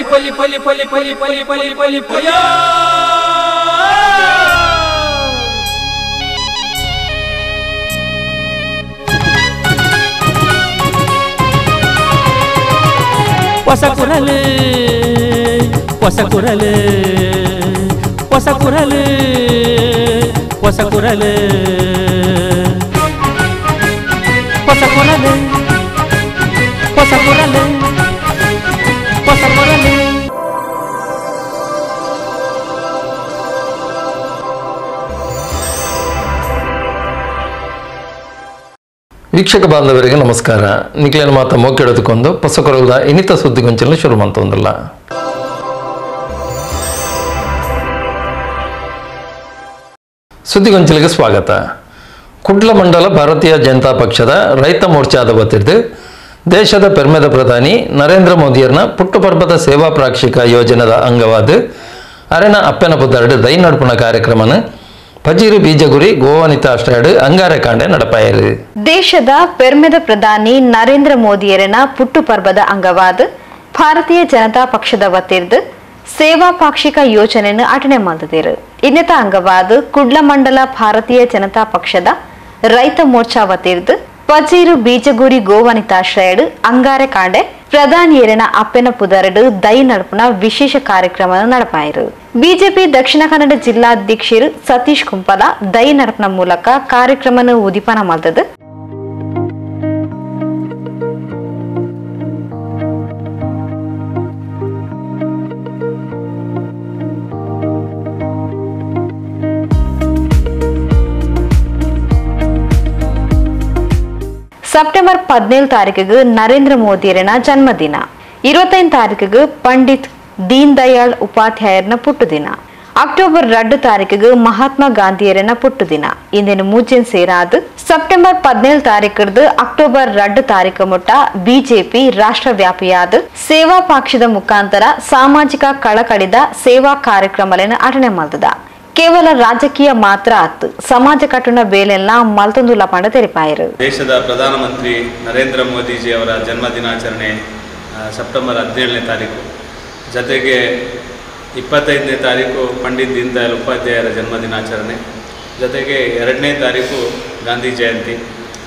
poli poli poli poli poli poli poli poya Posakurale Posakurale Posakurale Posakurale Posakurale Posakurale Posakurale ವೀಕ್ಷಕ ಬಾಂಧವರಿಗೆ ನಮಸ್ಕಾರ. ನಿಖಿಲನ ಮಾತ ಮೋಕೆಡೋದಕ್ಕೊಂದು ಹೊಸಕೊರಲದ ಇನ್ನಿತ ಸುದ್ದಿಗೊಂಚಲು ಶುರು ಮಾಡ್ತೊಂದಿಲ್ಲ. ಸುದ್ದಿಗೊಂಚಲಿಗೆ ಸ್ವಾಗತ. ಕುಡ್ಲ ಮಂಡಲ ಭಾರತೀಯ ಜನತಾ ಪಕ್ಷದ ರೈತ ಮೋರ್ಚಾದ ವತಿರ್ದು ದೇಶದ ಪೆರ್ಮೆದ ಪ್ರಧಾನಿ ನರೇಂದ್ರ ಮೋದಿಯರ್ನ ಪುಟ್ಟುಪರ್ಬದ ಸೇವಾ ಪ್ರಾಕ್ಷಿಕ ಯೋಜನೆದ ಅಂಗವಾದ ಅರೆನ ಅಪ್ಪೆನ ಪುದರ್ಡು ದೈ ನಡುಪುನ ಕಾರ್ಯಕ್ರಮನ ಪಜೀರು ಬೀಜಗುರಿ ಗೋವನಿತಾಶ್ರಯಡು ಅಂಗಾರೆ ಕಾಂಡೆ ನಡಪಾಯರು. ದೇಶದ ಪೆರ್ಮೆದ ಪ್ರಧಾನಿ ನರೇಂದ್ರ ಮೋದಿಯರನ ಪುಟ್ಟುಪರ್ಬದ ಅಂಗವಾದ ಭಾರತೀಯ ಜನತಾ ಪಕ್ಷದ ವತಿರ್ದು ಸೇವಾ ಪಾಕ್ಷಿಕ ಯೋಜನೆಯನ್ನು ಆಟನೆ ಮಾಡಿದರು. ಇನ್ನಿತ ಅಂಗವಾದ ಕುಡ್ಲ ಮಂಡಲ ಭಾರತೀಯ ಜನತಾ ಪಕ್ಷದ ರೈತ ಮೋರ್ಚಾ ವತಿರ್ದು ಪಜೀರು ಬೀಜಗುರಿ ಗೋವನಿತಾಶ್ರಯಡು ಅಂಗಾರೆ ಕಾಂಡೆ ಪ್ರಧಾನಿಯರನ ಅಪ್ಪೆನ ಪುದರಡು ದೈ ನಡುಪುನ ವಿಶೇಷ ಕಾರ್ಯಕ್ರಮ ನಡಪಾಯರು. ಬಿಜೆಪಿ ದಕ್ಷಿಣ ಕನ್ನಡ ಜಿಲ್ಲಾಧ್ಯಕ್ಷರು ಸತೀಶ್ ಕುಂಪಲ ದೈ ನಡಪನ ಮೂಲಕ ಕಾರ್ಯಕ್ರಮ ಉದ್ದೀಪನ ಮಾಡಿದ. ಸೆಪ್ಟೆಂಬರ್ 17 ತಾರೀಕಿಗೆ ನರೇಂದ್ರ ಮೋದಿಯರನ ಜನ್ಮದಿನ, 25 ತಾರೀಕಿಗೆ ಪಂಡಿತ್ ದೀನ್ ದಯಾಳ್ ಉಪಾಧ್ಯಾಯರನ ಪುಟ್ಟುದಿನ, ಅಕ್ಟೋಬರ್ 2 ತಾರೀಕಿಗೆ ಮಹಾತ್ಮ ಗಾಂಧಿಯರನ ಪುಟ್ಟುದಿನ. ಇಂದಿನ ಮೂಜೆನ್ ಸೇರಾದ ಸೆಪ್ಟೆಂಬರ್ 17 ತಾರೀಕಿರ್ದು ಅಕ್ಟೋಬರ್ 2 ತಾರೀಕು ಮುಟ್ಟ ಬಿಜೆಪಿ ರಾಷ್ಟ್ರವ್ಯಾಪಿಯಾದ ಸೇವಾ ಪಕ್ಷದ ಮುಖಾಂತರ ಸಾಮಾಜಿಕ ಕಳಕಳಿದ ಸೇವಾ ಕಾರ್ಯಕ್ರಮಗಳನ್ನು ಆಟನೆ ಮಾಡಿದ. ಕೇವಲ ರಾಜಕೀಯ ಮಾತ್ರ ಅತ್ತು ಸಮಾಜ ಕಟ್ಟುನ ಬೇಲೆಲ್ಲ ಮಲ್ತೊಂದುಲ್ಲ ಪಂಡ ತೆರಿಪಾಯರು. ದೇಶದ ಪ್ರಧಾನಮಂತ್ರಿ ನರೇಂದ್ರ ಮೋದಿಜಿ ಅವರ ಜನ್ಮ ದಿನಾಚರಣೆ ಸೆಪ್ಟೆಂಬರ್ 17ನೇ ತಾರೀಕು, ಜೊತೆಗೆ 25ನೇ ತಾರೀಕು ಪಂಡಿತ್ ದೀನ್ ದಯಾಳ್ ಉಪಾಧ್ಯಾಯರ ಜನ್ಮ ದಿನಾಚರಣೆ, ಜೊತೆಗೆ 2ನೇ ತಾರೀಕು ಗಾಂಧಿ ಜಯಂತಿ.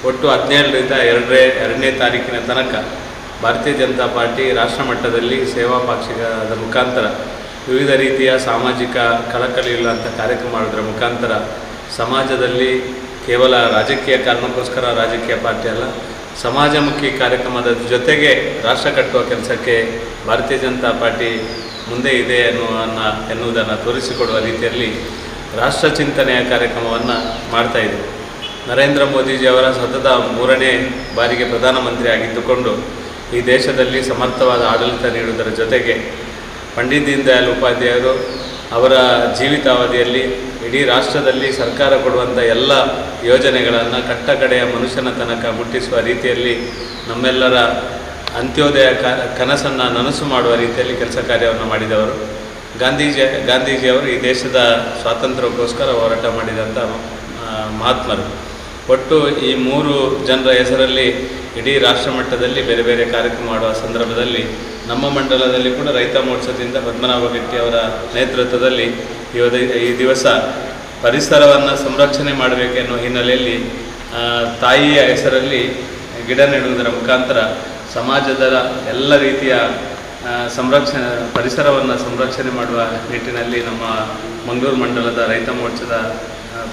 ಒಟ್ಟು 17ರಿಂದ 2ನೇ ತಾರೀಕಿನ ತನಕ ಭಾರತೀಯ ಜನತಾ ಪಾರ್ಟಿ ರಾಷ್ಟ್ರ ಮಟ್ಟದಲ್ಲಿ ಸೇವಾ ಪಾಕ್ಷಿಕದ ಮುಖಾಂತರ ವಿವಿಧ ರೀತಿಯ ಸಾಮಾಜಿಕ ಕಳಕಳಿ ಇಲ್ಲಂಥ ಕಾರ್ಯಕ್ರಮ ಮಾಡೋದ್ರ ಮುಖಾಂತರ ಸಮಾಜದಲ್ಲಿ ಕೇವಲ ರಾಜಕೀಯ ಕಾರಣಕ್ಕೋಸ್ಕರ ರಾಜಕೀಯ ಪಾರ್ಟಿ ಅಲ್ಲ, ಸಮಾಜಮುಖಿ ಕಾರ್ಯಕ್ರಮದ ಜೊತೆಗೆ ರಾಷ್ಟ್ರ ಕಟ್ಟುವ ಕೆಲಸಕ್ಕೆ ಭಾರತೀಯ ಜನತಾ ಪಾರ್ಟಿ ಮುಂದೆ ಇದೆ ಎನ್ನುವುದನ್ನು ತೋರಿಸಿಕೊಡುವ ರೀತಿಯಲ್ಲಿ ರಾಷ್ಟ್ರ ಚಿಂತನೆಯ ಕಾರ್ಯಕ್ರಮವನ್ನು ಮಾಡ್ತಾಯಿದೆ. ನರೇಂದ್ರ ಮೋದಿಜಿಯವರ ಸತತ 3ನೇ ಬಾರಿಗೆ ಪ್ರಧಾನಮಂತ್ರಿ ಆಗಿದ್ದುಕೊಂಡು ಈ ದೇಶದಲ್ಲಿ ಸಮರ್ಥವಾದ ಆಡಳಿತ ನೀಡುವುದರ ಜೊತೆಗೆ ಪಂಡಿತ್ ದೀನ್ ದಯಾಳ್ ಉಪಾಧ್ಯಾಯರು ಅವರ ಜೀವಿತಾವಧಿಯಲ್ಲಿ ಇಡೀ ರಾಷ್ಟ್ರದಲ್ಲಿ ಸರ್ಕಾರ ಕೊಡುವಂಥ ಎಲ್ಲ ಯೋಜನೆಗಳನ್ನು ಕಟ್ಟಕಡೆಯ ಮನುಷ್ಯನ ತನಕ ಮುಟ್ಟಿಸುವ ರೀತಿಯಲ್ಲಿ ನಮ್ಮೆಲ್ಲರ ಅಂತ್ಯೋದಯ ಕನಸನ್ನು ನನಸು ಮಾಡುವ ರೀತಿಯಲ್ಲಿ ಕೆಲಸ ಕಾರ್ಯವನ್ನು ಮಾಡಿದವರು. ಗಾಂಧೀಜಿಯವರು ಈ ದೇಶದ ಸ್ವಾತಂತ್ರ್ಯಕ್ಕೋಸ್ಕರ ಹೋರಾಟ ಮಾಡಿದಂಥ ಮಹಾತ್ಮರು. ಒಟ್ಟು ಈ 3 ಜನರ ಹೆಸರಲ್ಲಿ ಇಡೀ ರಾಷ್ಟ್ರ ಮಟ್ಟದಲ್ಲಿ ಬೇರೆ ಬೇರೆ ಕಾರ್ಯಕ್ರಮ ಮಾಡುವ ಸಂದರ್ಭದಲ್ಲಿ ನಮ್ಮ ಮಂಡಲದಲ್ಲಿ ಕೂಡ ರೈತ ಮೋರ್ಚಾದಿಂದ ಪದ್ಮನಾಭ ಗಟ್ಟಿ ಅವರ ನೇತೃತ್ವದಲ್ಲಿ ಈ ದಿವಸ ಪರಿಸರವನ್ನು ಸಂರಕ್ಷಣೆ ಮಾಡಬೇಕೆನ್ನುವ ಹಿನ್ನೆಲೆಯಲ್ಲಿ ತಾಯಿಯ ಹೆಸರಲ್ಲಿ ಗಿಡ ನೆಡುವುದರ ಮುಖಾಂತರ ಸಮಾಜದ ಎಲ್ಲ ರೀತಿಯ ಪರಿಸರವನ್ನು ಸಂರಕ್ಷಣೆ ಮಾಡುವ ನಿಟ್ಟಿನಲ್ಲಿ ನಮ್ಮ ಮಂಗಳೂರು ಮಂಡಲದ ರೈತ ಮೋರ್ಚಾದ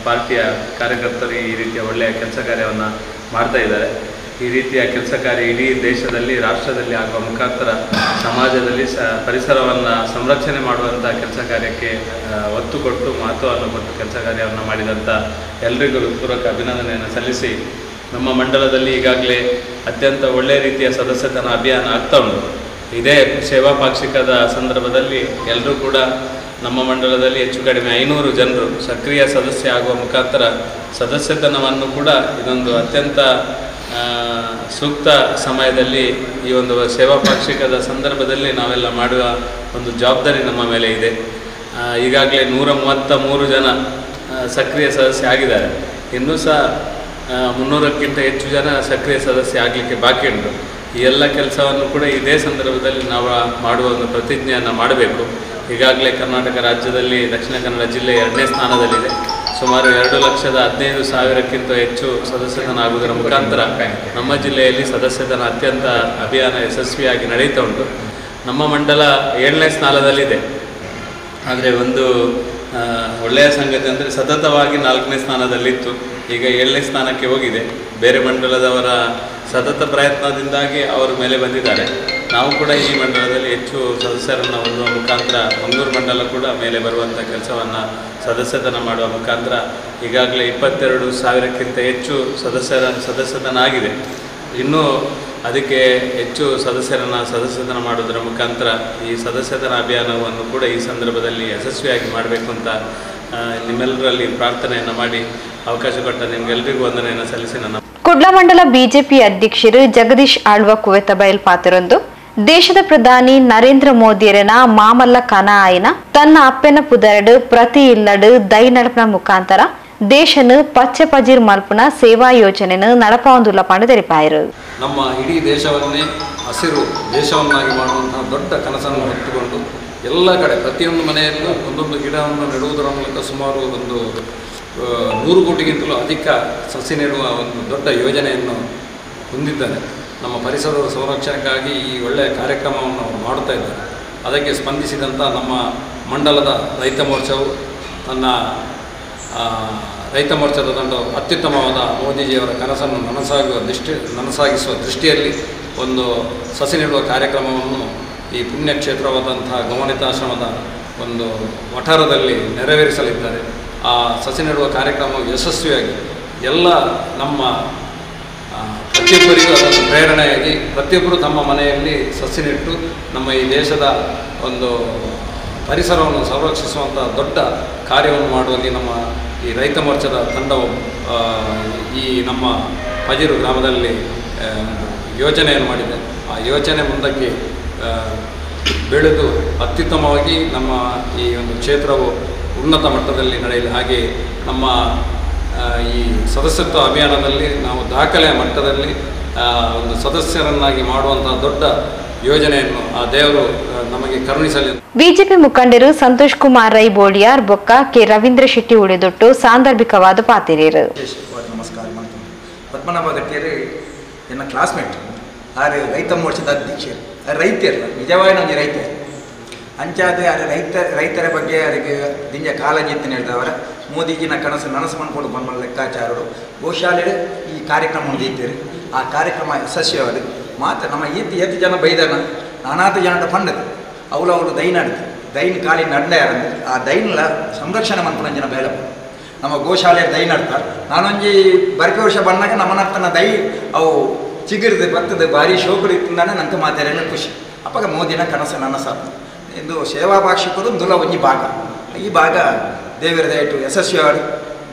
ಪಾರ್ಟಿಯ ಕಾರ್ಯಕರ್ತರು ಈ ರೀತಿಯ ಒಳ್ಳೆಯ ಕೆಲಸ ಕಾರ್ಯವನ್ನು ಮಾಡ್ತಾ ಇದ್ದಾರೆ. ಈ ರೀತಿಯ ಕೆಲಸ ಕಾರ್ಯ ಇಡೀ ದೇಶದಲ್ಲಿ ರಾಷ್ಟ್ರದಲ್ಲಿ ಆಗುವ ಮುಖಾಂತರ ಸಮಾಜದಲ್ಲಿ ಪರಿಸರವನ್ನು ಸಂರಕ್ಷಣೆ ಮಾಡುವಂಥ ಕೆಲಸ ಕಾರ್ಯಕ್ಕೆ ಒತ್ತು ಕೊಟ್ಟು ಮಹತ್ವವನ್ನು ಕೊಟ್ಟು ಕೆಲಸ ಕಾರ್ಯವನ್ನು ಮಾಡಿದಂಥ ಎಲ್ಲರಿಗೂ ಹೃತ್ಪೂರ್ವಕ ಅಭಿನಂದನೆಯನ್ನು ಸಲ್ಲಿಸಿ, ನಮ್ಮ ಮಂಡಲದಲ್ಲಿ ಈಗಾಗಲೇ ಅತ್ಯಂತ ಒಳ್ಳೆಯ ರೀತಿಯ ಸದಸ್ಯತನ ಅಭಿಯಾನ ಆಗ್ತಾ ಉಂಟು. ಇದೇ ಸೇವಾ ಪಾಕ್ಷಿಕದ ಸಂದರ್ಭದಲ್ಲಿ ಎಲ್ಲರೂ ಕೂಡ ನಮ್ಮ ಮಂಡಲದಲ್ಲಿ ಹೆಚ್ಚು ಕಡಿಮೆ 500 ಜನರು ಸಕ್ರಿಯ ಸದಸ್ಯ ಆಗುವ ಮುಖಾಂತರ ಸದಸ್ಯತನವನ್ನು ಕೂಡ ಇದೊಂದು ಅತ್ಯಂತ ಸೂಕ್ತ ಸಮಯದಲ್ಲಿ ಈ ಒಂದು ಸೇವಾ ಪಾಕ್ಷಿಕದ ಸಂದರ್ಭದಲ್ಲಿ ನಾವೆಲ್ಲ ಮಾಡುವ ಒಂದು ಜವಾಬ್ದಾರಿ ನಮ್ಮ ಮೇಲೆ ಇದೆ. ಈಗಾಗಲೇ 133 ಜನ ಸಕ್ರಿಯ ಸದಸ್ಯ ಆಗಿದ್ದಾರೆ. ಇನ್ನೂ ಸಹ 300ಕ್ಕಿಂತ ಹೆಚ್ಚು ಜನ ಸಕ್ರಿಯ ಸದಸ್ಯ ಆಗಲಿಕ್ಕೆ ಬಾಕಿ ಉಂಟು. ಈ ಎಲ್ಲ ಕೆಲಸವನ್ನು ಕೂಡ ಇದೇ ಸಂದರ್ಭದಲ್ಲಿ ನಾವು ಮಾಡುವ ಒಂದು ಪ್ರತಿಜ್ಞೆಯನ್ನು ಮಾಡಬೇಕು. ಈಗಾಗಲೇ ಕರ್ನಾಟಕ ರಾಜ್ಯದಲ್ಲಿ ದಕ್ಷಿಣ ಕನ್ನಡ ಜಿಲ್ಲೆ 2ನೇ ಸ್ಥಾನದಲ್ಲಿದೆ. ಸುಮಾರು 2,15,000ಕ್ಕಿಂತ ಹೆಚ್ಚು ಸದಸ್ಯತನ ಆಗುವುದರ ಮುಖಾಂತರ ನಮ್ಮ ಜಿಲ್ಲೆಯಲ್ಲಿ ಸದಸ್ಯತನ ಅತ್ಯಂತ ಅಭಿಯಾನ ಯಶಸ್ವಿಯಾಗಿ ನಡೀತಾ ಉಂಟು. ನಮ್ಮ ಮಂಡಲ 7ನೇ ಸ್ಥಾನದಲ್ಲಿದೆ. ಆದರೆ ಒಂದು ಒಳ್ಳೆಯ ಸಂಗತಿ ಅಂದರೆ ಸತತವಾಗಿ 4ನೇ ಸ್ಥಾನದಲ್ಲಿತ್ತು, ಈಗ 7ನೇ ಸ್ಥಾನಕ್ಕೆ ಹೋಗಿದೆ. ಬೇರೆ ಮಂಡಲದವರ ಸತತ ಪ್ರಯತ್ನದಿಂದಾಗಿ ಅವರು ಮೇಲೆ ಬಂದಿದ್ದಾರೆ. ನಾವು ಕೂಡ ಈ ಮಂಡಲದಲ್ಲಿ ಹೆಚ್ಚು ಸದಸ್ಯರನ್ನು ಹೊಂದುವ ಮುಖಾಂತರ ಮಂಗಳೂರು ಮಂಡಲ ಕೂಡ ಮೇಲೆ ಬರುವಂಥ ಕೆಲಸವನ್ನು ಸದಸ್ಯತನ ಮಾಡುವ ಮುಖಾಂತರ ಈಗಾಗಲೇ 22,000ಕ್ಕಿಂತ ಹೆಚ್ಚು ಸದಸ್ಯತನ ಆಗಿದೆ. ಇನ್ನೂ ಅದಕ್ಕೆ ಹೆಚ್ಚು ಸದಸ್ಯತನ ಮಾಡುವುದರ ಮುಖಾಂತರ ಈ ಸದಸ್ಯತನ ಅಭಿಯಾನವನ್ನು ಕೂಡ ಈ ಸಂದರ್ಭದಲ್ಲಿ ಯಶಸ್ವಿಯಾಗಿ ಮಾಡಬೇಕು ಅಂತ ನಿಮ್ಮೆಲ್ಲರಲ್ಲಿ ಪ್ರಾರ್ಥನೆಯನ್ನು ಮಾಡಿ ಅವಕಾಶ ಕೊಟ್ಟ ನಿಮಗೆಲ್ಲರಿಗೂ ವಂದನೆಯನ್ನು ಸಲ್ಲಿಸಿ ನನ್ನ ಕುಡ್ಲ ಮಂಡಲ ಬಿಜೆಪಿ ಅಧ್ಯಕ್ಷರು ಜಗದೀಶ್ ಆಳ್ವ ಕುವೆತ ಬಯಲ್ಪಾತಿರೊಂದು ದೇಶದ ಪ್ರಧಾನಿ ನರೇಂದ್ರ ಮೋದಿಯರನ ಮಾಮಲ್ಲ ಕನ ಆಯ್ನ ತನ್ನ ಅಪ್ಪೆನ ಪುದರಡು ಪ್ರತಿ ಇಲ್ಲಡು ದೈ ನಡಪನ ಮುಖಾಂತರ ದೇಶನು ಪಚ್ಚೆ ಪಜಿರ್ ಮಲ್ಪನ ಸೇವಾ ಯೋಜನೆಯನ್ನು ನಡಪಾವಂದುಲ್ಲ ಪಂಡು ತೆರಿಪಾಯರು. ನಮ್ಮ ಇಡೀ ದೇಶವನ್ನೇ ಹಸಿರು ದೇಶವನ್ನಾಗಿ ಮಾಡುವಂತಹ ದೊಡ್ಡ ಕನಸನ್ನು ಹೊತ್ತುಕೊಂಡು ಎಲ್ಲ ಕಡೆ ಪ್ರತಿಯೊಂದು ಮನೆಯಲ್ಲೂ ಒಂದೊಂದು ಗಿಡವನ್ನು ನೆಡುವುದರ ಮೂಲಕ ಸುಮಾರು ಒಂದು 100 ಕೋಟಿಗಿಂತಲೂ ಅಧಿಕ ಸಸಿ ನೆಡುವ ಒಂದು ದೊಡ್ಡ ಯೋಜನೆಯನ್ನು ಹೊಂದಿದ್ದಾರೆ. ನಮ್ಮ ಪರಿಸರದ ಸಂರಕ್ಷಣೆಗಾಗಿ ಈ ಒಳ್ಳೆಯ ಕಾರ್ಯಕ್ರಮವನ್ನು ಅವರು ಮಾಡುತ್ತಾ ಇದ್ದಾರೆ. ಅದಕ್ಕೆ ಸ್ಪಂದಿಸಿದಂಥ ನಮ್ಮ ಮಂಡಲದ ರೈತ ಮೋರ್ಚಾವು ತನ್ನ ರೈತ ಮೋರ್ಚಾದ ತಂಡವು ಅತ್ಯುತ್ತಮವಾದ ಮೋದಿಜಿಯವರ ಕನಸನ್ನು ನನಸಾಗಿಸುವ ದೃಷ್ಟಿಯಲ್ಲಿ ಒಂದು ಸಸಿ ನೆಡುವ ಕಾರ್ಯಕ್ರಮವನ್ನು ಈ ಪುಣ್ಯಕ್ಷೇತ್ರವಾದಂತಹ ಗಮನಿತಾಶ್ರಮದ ಒಂದು ವಠಾರದಲ್ಲಿ ನೆರವೇರಿಸಲಿದ್ದಾರೆ. ಆ ಸಸಿ ನೆಡುವ ಕಾರ್ಯಕ್ರಮವು ಯಶಸ್ವಿಯಾಗಿ ಎಲ್ಲ ನಮ್ಮ ಪ್ರತಿಯೊಬ್ಬರಿಗೂ ಅದನ್ನು ಪ್ರೇರಣೆಯಾಗಿ ಪ್ರತಿಯೊಬ್ಬರು ತಮ್ಮ ಮನೆಯಲ್ಲಿ ಸಸಿ ನೆಟ್ಟು ನಮ್ಮ ಈ ದೇಶದ ಒಂದು ಪರಿಸರವನ್ನು ಸಂರಕ್ಷಿಸುವಂಥ ದೊಡ್ಡ ಕಾರ್ಯವನ್ನು ಮಾಡುವಲ್ಲಿ ನಮ್ಮ ಈ ರೈತ ಮೋರ್ಚಾದ ತಂಡವು ಈ ನಮ್ಮ ಪಜಿರು ಗ್ರಾಮದಲ್ಲಿ ಯೋಜನೆಯನ್ನು ಮಾಡಿದೆ. ಆ ಯೋಜನೆ ಮುಂದಕ್ಕೆ ಬೆಳೆದು ಅತ್ಯುತ್ತಮವಾಗಿ ನಮ್ಮ ಈ ಒಂದು ಕ್ಷೇತ್ರವು ಉನ್ನತ ಮಟ್ಟದಲ್ಲಿ ನಡೆಯಲಿ. ಹಾಗೆ ನಮ್ಮ ಈ ಸದಸ್ಯತ್ವ ಅಭಿಯಾನದಲ್ಲಿ ನಾವು ದಾಖಲೆಯ ಮಟ್ಟದಲ್ಲಿ ಒಂದು ಸದಸ್ಯರನ್ನಾಗಿ ಮಾಡುವಂಥ ದೊಡ್ಡ ಯೋಜನೆಯನ್ನು ಆ ದೇವರು ನಮಗೆ ಕರುಣಿಸಲಿ. ಬಿಜೆಪಿ ಮುಖಂಡರು ಸಂತೋಷ್ ಕುಮಾರ್ ರೈ ಬೋಡಿಯಾರ್ ಬೊಕ್ಕ ಕೆ ರವೀಂದ್ರ ಶೆಟ್ಟಿ ಉಳಿದೊಟ್ಟು ಸಾಂದರ್ಭಿಕವಾದ ಪಾತಿರೇರು. ನಮಸ್ಕಾರ ಮಾಡ್ತೀನಿ. ಪದ್ಮನಾಭ ಗಟ್ಟಿಯರು ನನ್ನ ಕ್ಲಾಸ್ಮೇಟ್, ಆರು ರೈತ ಮೋರ್ಚಾದ ಅಧ್ಯಕ್ಷರು. ರೈತರು ನಿಜವಾಗಿ ನಮಗೆ ರೈತ ಅಂಚಾದೆ ಆರು ರೈತರ ಬಗ್ಗೆ ಅದಕ್ಕೆ ದಿಂಜ ಕಾಳಜಿ ಅಂತ ಹೇಳಿದವರ ಮೋದಿಜಿನ ಕನಸು ನನಸು ಮಾಡ್ಕೊಂಡು ಬಂದ ಲೆಕ್ಕಾಚಾರರು ಗೋಶಾಲೆ ಈ ಕಾರ್ಯಕ್ರಮವನ್ನು ಇದ್ದೀರಿ. ಆ ಕಾರ್ಯಕ್ರಮ ಯಶಸ್ವಿಯಾದ ಮಾತ್ರ ನಮ್ಮ ಎತ್ತು ಜನ ಬೈದನ ನಾನಾತು ಜನದ ಪಂಡದು ಅವಳು ದೈನಾಡ್ದು ದೈನ್ ಕಾಲಿ ನಡ್ಯಾರಂದ್ರೆ ಆ ದೈನ್ಲ ಸಂರಕ್ಷಣೆ ಮಾಡ್ಕೊಂಡು ಜನ ಬೇಡ ನಮ್ಮ ಗೋಶಾಲೆ ದೈನಾಡ್ತಾರೆ. ನಾನೊಂಜಿ ಬರ್ಕೆ ವರ್ಷ ಬಂದಾಗ ನಮ್ಮನರ್ತನ ದೈ ಅವು ಚಿಗುರಿದು ಬರ್ತದೆ ಭಾರಿ ಶೋಕರು ಇತ್ತಿಂದಾನೆ ನಂಗೆ ಮಾತಾಡೋಣ ಖುಷಿ. ಅಪ್ಪಾಗ ಮೋದಿನ ಕನಸು ನನಸಾದ ಇಂದು ಸೇವಾ ಭಾಷಿಕರು ದುಲ ಒಂಜಿ ಭಾಗ. ಈ ಭಾಗ ದೇವರ ದಯಟು ಯಶಸ್ವಿಯಾಡು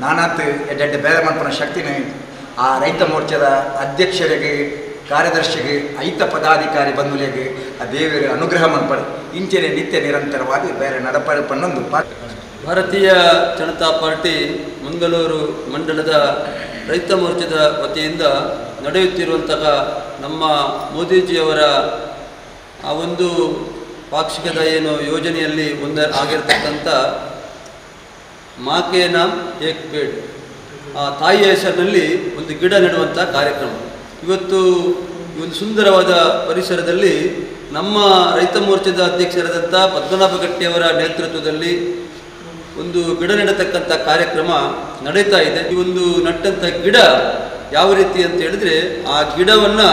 ನಾನಾತ್ ಎಡ್ಡೆ ಬೇರೆ ಮಾಡ್ಪನ ಶಕ್ತಿನ ಆ ರೈತ ಮೋರ್ಚಾದ ಅಧ್ಯಕ್ಷರಿಗೆ ಕಾರ್ಯದರ್ಶಿಗೆ ಐತ ಪದಾಧಿಕಾರಿ ಬಂಧುಗಳಿಗೆ ಆ ದೇವರ ಅನುಗ್ರಹ ಮಾಡ್ಪಡು ಇಂಚೆನೆ ನಿತ್ಯ ನಿರಂತರವಾಗಿ ಬೇರೆ ನಡಪಡಪನ್ನೊಂದು ಭಾರತೀಯ ಜನತಾ ಪಾರ್ಟಿ ಮಂಗಳೂರು ಮಂಡಲದ ರೈತ ಮೋರ್ಚಾದ ವತಿಯಿಂದ ನಡೆಯುತ್ತಿರುವಂತಹ ನಮ್ಮ ಮೋದಿಜಿಯವರ ಆ ಒಂದು ಪಾಕ್ಷಿಕದ ಏನು ಯೋಜನೆಯಲ್ಲಿ ಆಗಿರತಕ್ಕಂಥ ಮಾಕೆ ನಾಮ್ ಏಕ್ ಪೇಡ್, ಆ ತಾಯಿಯ ಹೆಸರಿನಲ್ಲಿ ಒಂದು ಗಿಡ ನೆಡುವಂಥ ಕಾರ್ಯಕ್ರಮ. ಇವತ್ತು ಈ ಒಂದು ಸುಂದರವಾದ ಪರಿಸರದಲ್ಲಿ ನಮ್ಮ ರೈತ ಮೋರ್ಚಾದ ಅಧ್ಯಕ್ಷರಾದಂಥ ಪದ್ಮನಾಭ ಗಟ್ಟಿಯವರ ನೇತೃತ್ವದಲ್ಲಿ ಒಂದು ಗಿಡ ನೆಡತಕ್ಕಂಥ ಕಾರ್ಯಕ್ರಮ ನಡೀತಾ ಇದೆ. ಈ ಒಂದು ನಟ್ಟಂಥ ಗಿಡ ಯಾವ ರೀತಿ ಅಂತ ಹೇಳಿದ್ರೆ, ಆ ಗಿಡವನ್ನು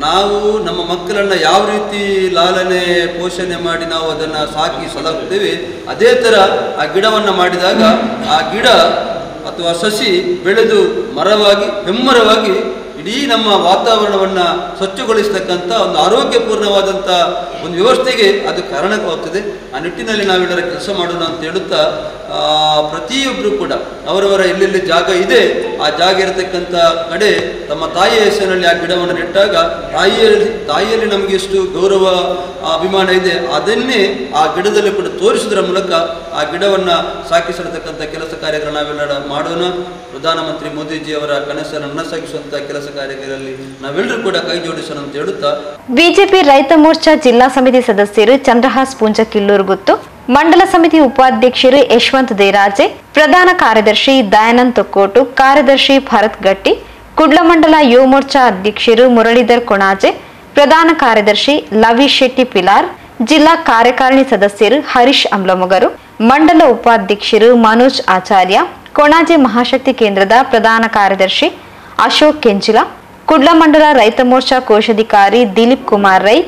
ನಾವು ನಮ್ಮ ಮಕ್ಕಳನ್ನು ಯಾವ ರೀತಿ ಲಾಲನೆ ಪೋಷಣೆ ಮಾಡಿ ನಾವು ಅದನ್ನು ಸಾಕಿ ಸಲಹುತ್ತೇವೆ, ಅದೇ ಥರ ಆ ಗಿಡವನ್ನು ಮಾಡಿದಾಗ ಆ ಗಿಡ ಅಥವಾ ಸಸಿ ಬೆಳೆದು ಮರವಾಗಿ ಹೆಮ್ಮರವಾಗಿ ಇಡೀ ನಮ್ಮ ವಾತಾವರಣವನ್ನು ಸ್ವಚ್ಛಗೊಳಿಸತಕ್ಕಂಥ ಒಂದು ಆರೋಗ್ಯಪೂರ್ಣವಾದಂಥ ಒಂದು ವ್ಯವಸ್ಥೆಗೆ ಅದು ಕಾರಣವಾಗ್ತದೆ. ಆ ನಿಟ್ಟಿನಲ್ಲಿ ನಾವೆಲ್ಲರ ಕೆಲಸ ಮಾಡೋಣ ಅಂತ ಹೇಳುತ್ತಾ ಪ್ರತಿಯೊಬ್ಬರು ಕೂಡ ಅವರವರ ಎಲ್ಲೆಲ್ಲಿ ಜಾಗ ಇದೆ ಆ ಜಾಗ ಇರತಕ್ಕಂಥ ಕಡೆ ತಮ್ಮ ತಾಯಿಯ ಹೆಸರಿನಲ್ಲಿ ಆ ಗಿಡವನ್ನು ನೆಟ್ಟಾಗ ತಾಯಿಯಲ್ಲಿ ನಮಗೆ ಎಷ್ಟು ಗೌರವ ಅಭಿಮಾನ ಇದೆ ಅದನ್ನೇ ಆ ಗಿಡದಲ್ಲಿ ಕೂಡ ತೋರಿಸುವುದರ ಮೂಲಕ ಆ ಗಿಡವನ್ನು ಸಾಕಿಸಿರತಕ್ಕಂಥ ಕೆಲಸ ಕಾರ್ಯಗಳನ್ನು ನಾವೆಲ್ಲ ಮಾಡೋಣ. ಪ್ರಧಾನಮಂತ್ರಿ ಮೋದಿಜಿಯವರ ಕನಸನ್ನು ನನಸಾಗಿಸುವಂತಹ ಕೆಲಸ ಕಾರ್ಯಗಳಲ್ಲಿ ನಾವೆಲ್ಲರೂ ಕೂಡ ಕೈ ಜೋಡಿಸೋಣ ಅಂತ ಹೇಳುತ್ತಾ ಬಿಜೆಪಿ ರೈತ ಮೋರ್ಚಾ ಜಿಲ್ಲಾ ಸಮಿತಿ ಸದಸ್ಯರು ಚಂದ್ರಹಾಸ್ ಪೂಂಜ ಕಿಲ್ಲೂರುಗುತ್ತು, ಮಂಡಲ ಸಮಿತಿ ಉಪಾಧ್ಯಕ್ಷರು ಯಶವಂತ್ ದೇರಾಜೆ, ಪ್ರಧಾನ ಕಾರ್ಯದರ್ಶಿ ದಯಾನಂದ್ ತೊಕ್ಕೋಟು, ಕಾರ್ಯದರ್ಶಿ ಭರತ್ ಗಟ್ಟಿ, ಕುಡ್ಲ ಮಂಡಲ ಯುವ ಮೋರ್ಚಾ ಅಧ್ಯಕ್ಷರು ಮುರಳೀಧರ್ ಕೊಣಾಜೆ, ಪ್ರಧಾನ ಕಾರ್ಯದರ್ಶಿ ಲವೀಶ್ ಶೆಟ್ಟಿ ಪಿಲಾರ್, ಜಿಲ್ಲಾ ಕಾರ್ಯಕಾರಿಣಿ ಸದಸ್ಯರು ಹರೀಶ್ ಅಮ್ಲಮೊಗರು, ಮಂಡಲ ಉಪಾಧ್ಯಕ್ಷರು ಮನೋಜ್ ಆಚಾರ್ಯ, ಕೊಣಾಜೆ ಮಹಾಶಕ್ತಿ ಕೇಂದ್ರದ ಪ್ರಧಾನ ಕಾರ್ಯದರ್ಶಿ ಅಶೋಕ್ ಕೆಂಚಿಲ, ಕುಡ್ಲ ಮಂಡಲ ರೈತ ಮೋರ್ಚಾ ಕೋಶಾಧಿಕಾರಿ ದಿಲೀಪ್ ಕುಮಾರ್ ರೈ,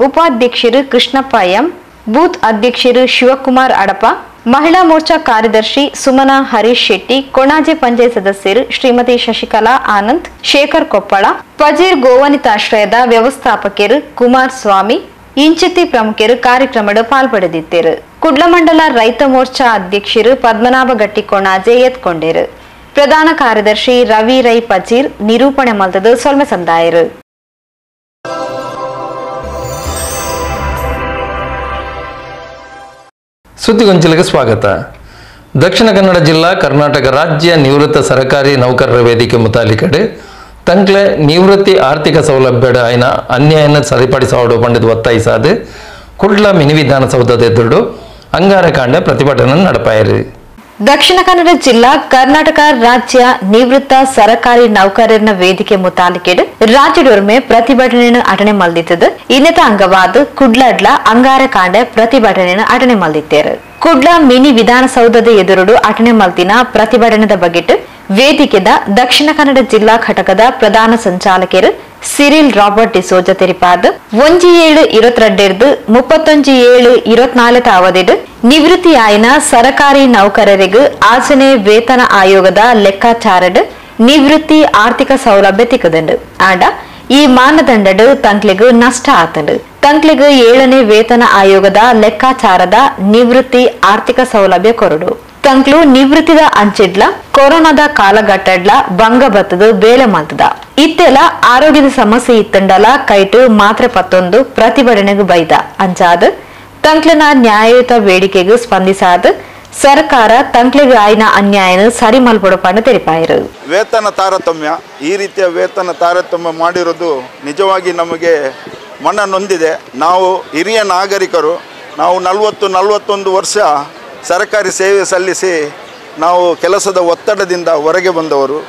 ಉಪಾಧ್ಯಕ್ಷರು ಕೃಷ್ಣಪ್ಪ ಎಂ, ಬೂತ್ ಅಧ್ಯಕ್ಷರು ಶಿವಕುಮಾರ್ ಅಡಪ, ಮಹಿಳಾ ಮೋರ್ಚಾ ಕಾರ್ಯದರ್ಶಿ ಸುಮನಾ ಹರೀಶ್ ಶೆಟ್ಟಿ, ಕೊಣಾಜೆ ಪಂಚಾಯತ್ ಸದಸ್ಯರು ಶ್ರೀಮತಿ ಶಶಿಕಲಾ ಆನಂದ್, ಶೇಖರ್ ಕೊಪ್ಪಳ, ಪಜೀರ್ ಗೋವನಿತಾಶ್ರಯದ ವ್ಯವಸ್ಥಾಪಕರು ಕುಮಾರ್ ಸ್ವಾಮಿ, ಇಂಚಿತಿ ಪ್ರಮುಖರು ಕಾರ್ಯಕ್ರಮದ ಪಾಲ್ಪಡೆದಿದ್ದರು. ಕುಡ್ಲ ಮಂಡಲ ರೈತ ಮೋರ್ಚಾ ಅಧ್ಯಕ್ಷರು ಪದ್ಮನಾಭ ಗಟ್ಟಿ ಕೊಣಾಜೆ ಎತ್ಕೊಂಡರು. ಪ್ರಧಾನ ಕಾರ್ಯದರ್ಶಿ ರವಿ ರೈ ಪಜೀರ್ ನಿರೂಪಣೆ ಮಲ್ತದು ಸೊಲ್ಮೆ ಸಂದಾಯರು. ಸುದ್ದಿಗೊಂಚಲಿಗೆ ಸ್ವಾಗತ. ದಕ್ಷಿಣ ಕನ್ನಡ ಜಿಲ್ಲಾ ಕರ್ನಾಟಕ ರಾಜ್ಯ ನಿವೃತ್ತ ಸರ್ಕಾರಿ ನೌಕರರ ವೇದಿಕೆ ಮುತಾಲಿಕಡೆ ತಂಕ್ಲೆ ನಿವೃತ್ತಿ ಆರ್ಥಿಕ ಸೌಲಭ್ಯದ ಆಯ್ನ ಅನ್ಯಾಯನ ಸರಿಪಡಿಸೋಡು ಪಂಡಿತ ಒತ್ತಾಯಿಸಾದು ಕುಡ್ಲ ಮಿನಿ ವಿಧಾನಸೌಧದ ಎದುರು ಅಂಗಾರಕಾಂಡ ಪ್ರತಿಭಟನೆ ನಡೆಪಾಯಿರಿ. ದಕ್ಷಿಣ ಕನ್ನಡ ಜಿಲ್ಲಾ ಕರ್ನಾಟಕ ರಾಜ್ಯ ನಿವೃತ್ತ ಸರಕಾರಿ ನೌಕರರ ವೇದಿಕೆ ಮುತಾಲಿಕೆಡ್ ರಾಜ್ಯದೊರ್ಮೆ ಪ್ರತಿಭಟನೆ ಅಟನೆ ಮಲ್ದಿತ್ತದು. ಇನ್ನತ ಅಂಗವಾದ ಕುಡ್ಲಡ್ಲ ಅಂಗಾರಕಾಂಡ ಪ್ರತಿಭಟನೆ ಅಟನೆ ಮಲ್ದಿತ್ತೇರು. ಕುಡ್ಲ ಮಿನಿ ವಿಧಾನಸೌಧದ ಎದುರುಡು ಅಟನೆ ಮಲ್ತಿನ ಪ್ರತಿಭಟನೆದ ಬಗೆಟ್ ವೇದಿಕೆದ ದಕ್ಷಿಣ ಕನ್ನಡ ಜಿಲ್ಲಾ ಘಟಕದ ಪ್ರಧಾನ ಸಂಚಾಲಕರು ಸಿರಿಲ್ ರಾಬರ್ಟ್ ಡಿಸೋಜ ತೆರಿಪಾದ 17/22 31/7/24 ಅವಧಿಡ್ ನಿವೃತ್ತಿಯಾಯಿನ ಸರಕಾರಿ ನೌಕರರಿಗೂ ಆಚನೆ ವೇತನ ಆಯೋಗದ ಲೆಕ್ಕಾಚಾರಡ್ ನಿವೃತ್ತಿ ಆರ್ಥಿಕ ಸೌಲಭ್ಯ ತಿಕ್ಕದಂಡು ಆಂಡ ಈ ಮಾನದಂಡಡು ತಂಕ್ಲಿಗೂ ನಷ್ಟ ಆತಂಡು. ತಂಕ್ಲಿಗೂ 7ನೇ ವೇತನ ಆಯೋಗದ ಲೆಕ್ಕಾಚಾರದ ನಿವೃತ್ತಿ ಆರ್ಥಿಕ ಸೌಲಭ್ಯ ಕೊರಡು. ತಂಕ್ಲು ನಿವೃತ್ತಿದ ಅಂಚಿಡ್ಲ ಕೊರೋನಾದ ಕಾಲಘಟ್ಟಡ್ಲ ಭಂಗ ಬತ್ತದು ಬೇಲೆ ಮಲ್ತದ. ಇತ್ತೆಲ್ಲ ಆರೋಗ್ಯದ ಸಮಸ್ಯೆ ಇತ್ತಂಡಲ ಕೈಟು ಮಾತ್ರೆ ಪತ್ತೊಂದು ಪ್ರತಿಭಟನೆಗೂ ಬೈದ ಅಂಚಾದ ತಂಕ್ಲನ ನ್ಯಾಯಯುತ ಬೇಡಿಕೆಗೂ ಸ್ಪಂದಿಸಾದ ಸರ್ಕಾರ ತಂಕ್ಲಿಗೆ ಆಯ್ನ ಅನ್ಯಾಯನ ಸರಿ ಮಲ್ಪಡಪಂಡು ತೆರಿಪಾಯಿರು. ವೇತನ ತಾರತಮ್ಯ, ಈ ರೀತಿಯ ವೇತನ ತಾರತಮ್ಯ ಮಾಡಿರೋದು ನಿಜವಾಗಿ ನಮಗೆ ಮನ ನೊಂದಿದೆ. ನಾವು ಹಿರಿಯ ನಾಗರಿಕರು, ನಾವು 40-41 ವರ್ಷ ಸರ್ಕಾರಿ ಸೇವೆ ಸಲ್ಲಿಸಿ ನಾವು ಕೆಲಸದ ಒತ್ತಡದಿಂದ ಹೊರಗೆ ಬಂದವರು.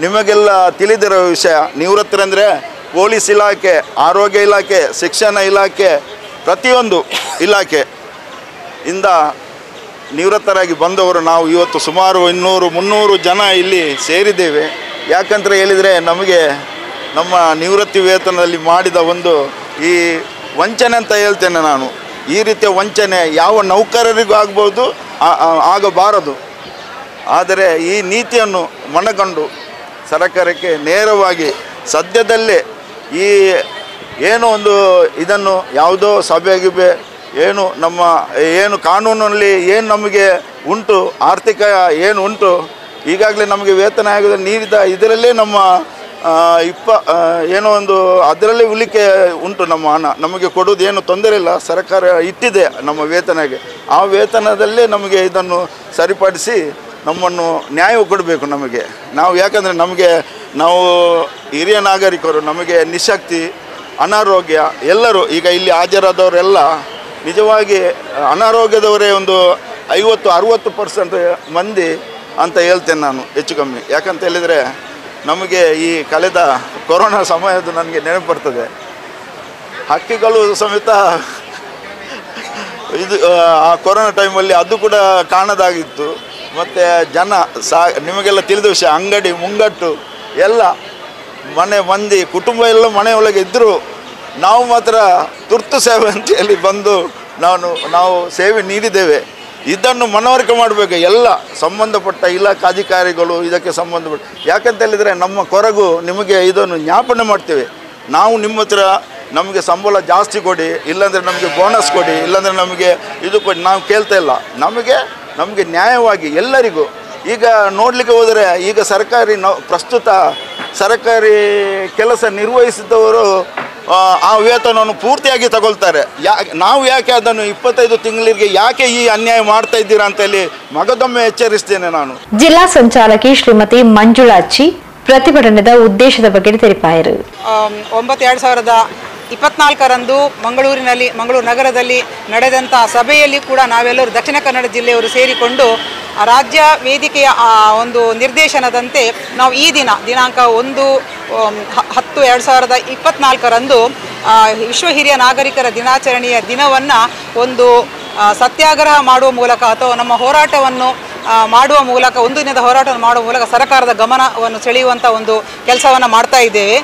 ನಿಮಗೆಲ್ಲ ತಿಳಿದಿರೋ ವಿಷಯ, ನಿವೃತ್ತರಂದರೆ ಪೊಲೀಸ್ ಇಲಾಖೆ, ಆರೋಗ್ಯ ಇಲಾಖೆ, ಶಿಕ್ಷಣ ಇಲಾಖೆ, ಪ್ರತಿಯೊಂದು ಇಲಾಖೆ ಇಂದ ನಿವೃತ್ತರಾಗಿ ಬಂದವರು ನಾವು ಇವತ್ತು ಸುಮಾರು 200-300 ಜನ ಇಲ್ಲಿ ಸೇರಿದ್ದೇವೆ. ಯಾಕಂತ ಹೇಳಿದರೆ ನಮಗೆ ನಮ್ಮ ನಿವೃತ್ತಿ ವೇತನದಲ್ಲಿ ಮಾಡಿದ ಒಂದು ಈ ವಂಚನೆ ಅಂತ ಹೇಳ್ತೇನೆ ನಾನು. ಈ ರೀತಿಯ ವಂಚನೆ ಯಾವ ನೌಕರರಿಗೂ ಆಗ್ಬೋದು, ಆಗಬಾರದು. ಆದರೆ ಈ ನೀತಿಯನ್ನು ಮನಗಂಡು ಸರ್ಕಾರಕ್ಕೆ ನೇರವಾಗಿ ಸದ್ಯದಲ್ಲೇ ಈ ಏನೋ ಒಂದು ಇದನ್ನು ಯಾವುದೋ ಸಭೆಗಿಬೆ ಏನು ನಮ್ಮ ಏನು ಕಾನೂನಲ್ಲಿ ಏನು ನಮಗೆ ಉಂಟು, ಆರ್ಥಿಕ ಏನು ಉಂಟು, ಈಗಾಗಲೇ ನಮಗೆ ವೇತನ ಆಯೋಗದಲ್ಲಿ ನೀಡಿದ ಇದರಲ್ಲೇ ನಮ್ಮ ಏನೋ ಒಂದು ಅದರಲ್ಲೇ ಉಳಿಕೆ ಉಂಟು. ನಮ್ಮ ಹಣ ನಮಗೆ ಕೊಡೋದು ಏನು ತೊಂದರೆ ಇಲ್ಲ, ಸರ್ಕಾರ ಇಟ್ಟಿದೆ ನಮ್ಮ ವೇತನಗೆ. ಆ ವೇತನದಲ್ಲೇ ನಮಗೆ ಇದನ್ನು ಸರಿಪಡಿಸಿ ನಮ್ಮನ್ನು ನ್ಯಾಯ ಕೊಡಬೇಕು ನಮಗೆ. ನಾವು ಯಾಕಂದರೆ ನಾವು ಹಿರಿಯ ನಾಗರಿಕರು, ನಮಗೆ ನಿಶಕ್ತಿ, ಅನಾರೋಗ್ಯ ಎಲ್ಲರೂ ಈಗ ಇಲ್ಲಿ ಹಾಜರಾದವರೆಲ್ಲ ನಿಜವಾಗಿ ಅನಾರೋಗ್ಯದವರೇ ಒಂದು 50-60% ಮಂದಿ ಅಂತ ಹೇಳ್ತೇನೆ ನಾನು, ಹೆಚ್ಚು ಕಮ್ಮಿ. ಯಾಕಂತ ಹೇಳಿದರೆ ನಮಗೆ ಈ ಕಳೆದ ಕೊರೋನಾ ಸಮಯದ ನನಗೆ ನೆನಪು ಬರ್ತದೆ. ಹಕ್ಕಿಗಳು ಸಮೇತ ಇದು ಆ ಕೊರೋನಾ ಟೈಮಲ್ಲಿ ಅದು ಕೂಡ ಕಾಣದಾಗಿತ್ತು. ಮತ್ತು ಜನ ನಿಮಗೆಲ್ಲ ತಿಳಿದ ವಿಷಯ, ಅಂಗಡಿ ಮುಂಗಟ್ಟು ಎಲ್ಲ ಮನೆ ಮಂದಿ ಕುಟುಂಬ ಎಲ್ಲ ಮನೆಯೊಳಗೆ ಇದ್ದರು. ನಾವು ಮಾತ್ರ ತುರ್ತು ಸೇವೆ ಅಂತೇಳಿ ಬಂದು ನಾವು ಸೇವೆ ನೀಡಿದ್ದೇವೆ. ಇದನ್ನು ಮನವರಿಕೆ ಮಾಡಬೇಕು ಎಲ್ಲ ಸಂಬಂಧಪಟ್ಟ ಇಲಾಖೆ ಅಧಿಕಾರಿಗಳು, ಇದಕ್ಕೆ ಸಂಬಂಧಪಟ್ಟ. ಯಾಕಂತ ಹೇಳಿದರೆ ನಮ್ಮ ಕೊರಗು ನಿಮಗೆ ಇದನ್ನು ಜ್ಞಾಪನೆ ಮಾಡ್ತೇವೆ. ನಾವು ನಿಮ್ಮ ಹತ್ರ ನಮಗೆ ಸಂಬಳ ಜಾಸ್ತಿ ಕೊಡಿ, ಇಲ್ಲಾಂದರೆ ನಮಗೆ ಬೋನಸ್ ಕೊಡಿ, ಇಲ್ಲಾಂದರೆ ನಮಗೆ ಇದು ಕೊಡಿ ನಾವು ಕೇಳ್ತಾ ಇಲ್ಲ. ನಮಗೆ ನಮಗೆ ನ್ಯಾಯವಾಗಿ ಎಲ್ಲರಿಗೂ ಈಗ ನೋಡಲಿಕ್ಕೆ ಹೋದರೆ ಈಗ ಪ್ರಸ್ತುತ ಸರ್ಕಾರಿ ಕೆಲಸ ನಿರ್ವಹಿಸಿದವರು ಆ ವೇತನವನ್ನು ಪೂರ್ತಿಯಾಗಿ ತಗೊಳ್ತಾರೆ. ನಾವು ಯಾಕೆ ಅದನ್ನು 25 ತಿಂಗಳಿಗೆ ಯಾಕೆ ಈ ಅನ್ಯಾಯ ಮಾಡ್ತಾ ಇದ್ದೀರಾ ಅಂತ ಹೇಳಿ ಮಗದೊಮ್ಮೆ ಎಚ್ಚರಿಸ್ತೇನೆ ನಾನು. ಜಿಲ್ಲಾ ಸಂಚಾಲಕಿ ಶ್ರೀಮತಿ ಮಂಜುಳಾಚಿ ಪ್ರತಿಭಟನೆದ ಉದ್ದೇಶದ ಬಗ್ಗೆ ತಿಳಿಸಿದರು. 9/2024 ಮಂಗಳೂರು ನಗರದಲ್ಲಿ ನಡೆದಂಥ ಸಭೆಯಲ್ಲಿ ಕೂಡ ನಾವೆಲ್ಲರೂ ದಕ್ಷಿಣ ಕನ್ನಡ ಜಿಲ್ಲೆಯವರು ಸೇರಿಕೊಂಡು ರಾಜ್ಯ ವೇದಿಕೆಯ ಒಂದು ನಿರ್ದೇಶನದಂತೆ ನಾವು ಈ ದಿನಾಂಕ 1/10/2024 ವಿಶ್ವ ಹಿರಿಯ ನಾಗರಿಕರ ದಿನಾಚರಣೆಯ ದಿನವನ್ನು ಒಂದು ಸತ್ಯಾಗ್ರಹ ಮಾಡುವ ಮೂಲಕ ಅಥವಾ ನಮ್ಮ ಹೋರಾಟವನ್ನು ಮಾಡುವ ಮೂಲಕ ಒಂದು ದಿನದ ಹೋರಾಟವನ್ನು ಮಾಡುವ ಮೂಲಕ ಸರ್ಕಾರದ ಗಮನವನ್ನು ಸೆಳೆಯುವಂಥ ಒಂದು ಕೆಲಸವನ್ನು ಮಾಡ್ತಾ ಇದ್ದೇವೆ.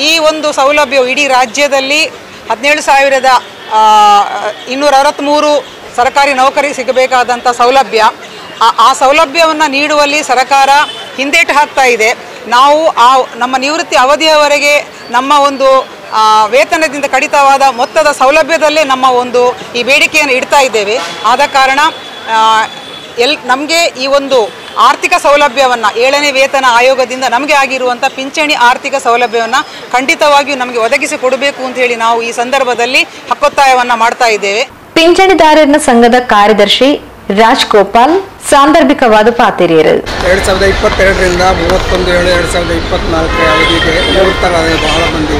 ಈ ಒಂದು ಸೌಲಭ್ಯವು ಇಡೀ ರಾಜ್ಯದಲ್ಲಿ 17,263 ಸರ್ಕಾರಿ ನೌಕರಿ ಸಿಗಬೇಕಾದಂಥ ಸೌಲಭ್ಯ, ಆ ಸೌಲಭ್ಯವನ್ನು ನೀಡುವಲ್ಲಿ ಸರ್ಕಾರ ಹಿಂದೇಟು ಹಾಕ್ತಾ ಇದೆ. ನಾವು ನಮ್ಮ ನಿವೃತ್ತಿ ಅವಧಿಯವರೆಗೆ ನಮ್ಮ ಒಂದು ವೇತನದಿಂದ ಕಡಿತವಾದ ಮೊತ್ತದ ಸೌಲಭ್ಯದಲ್ಲೇ ನಮ್ಮ ಒಂದು ಈ ಬೇಡಿಕೆಯನ್ನು ಇಡ್ತಾ ಇದ್ದೇವೆ. ಆದ ಕಾರಣ ನಮಗೆ ಈ ಒಂದು ಆರ್ಥಿಕ ಸೌಲಭ್ಯವನ್ನು 7ನೇ ವೇತನ ಆಯೋಗದಿಂದ ನಮಗೆ ಆಗಿರುವಂಥ ಪಿಂಚಣಿ ಆರ್ಥಿಕ ಸೌಲಭ್ಯವನ್ನು ಖಂಡಿತವಾಗಿಯೂ ನಮಗೆ ಒದಗಿಸಿ ಕೊಡಬೇಕು ಅಂತ ಹೇಳಿ ನಾವು ಈ ಸಂದರ್ಭದಲ್ಲಿ ಹಕ್ಕೊತ್ತಾಯವನ್ನು ಮಾಡ್ತಾ ಇದ್ದೇವೆ. ಪಿಂಚಣಿದಾರರ ಸಂಘದ ಕಾರ್ಯದರ್ಶಿ ರಾಜ್ಗೋಪಾಲ್ ಸಾಂದರ್ಭಿಕವಾದ ಪಾತಿರಿಯರು 2022ರಿಂದ 31/7/2024 ಅವಧಿಗೆ ನಿವೃತ್ತರಾದ ಬಹಳ ಮಂದಿ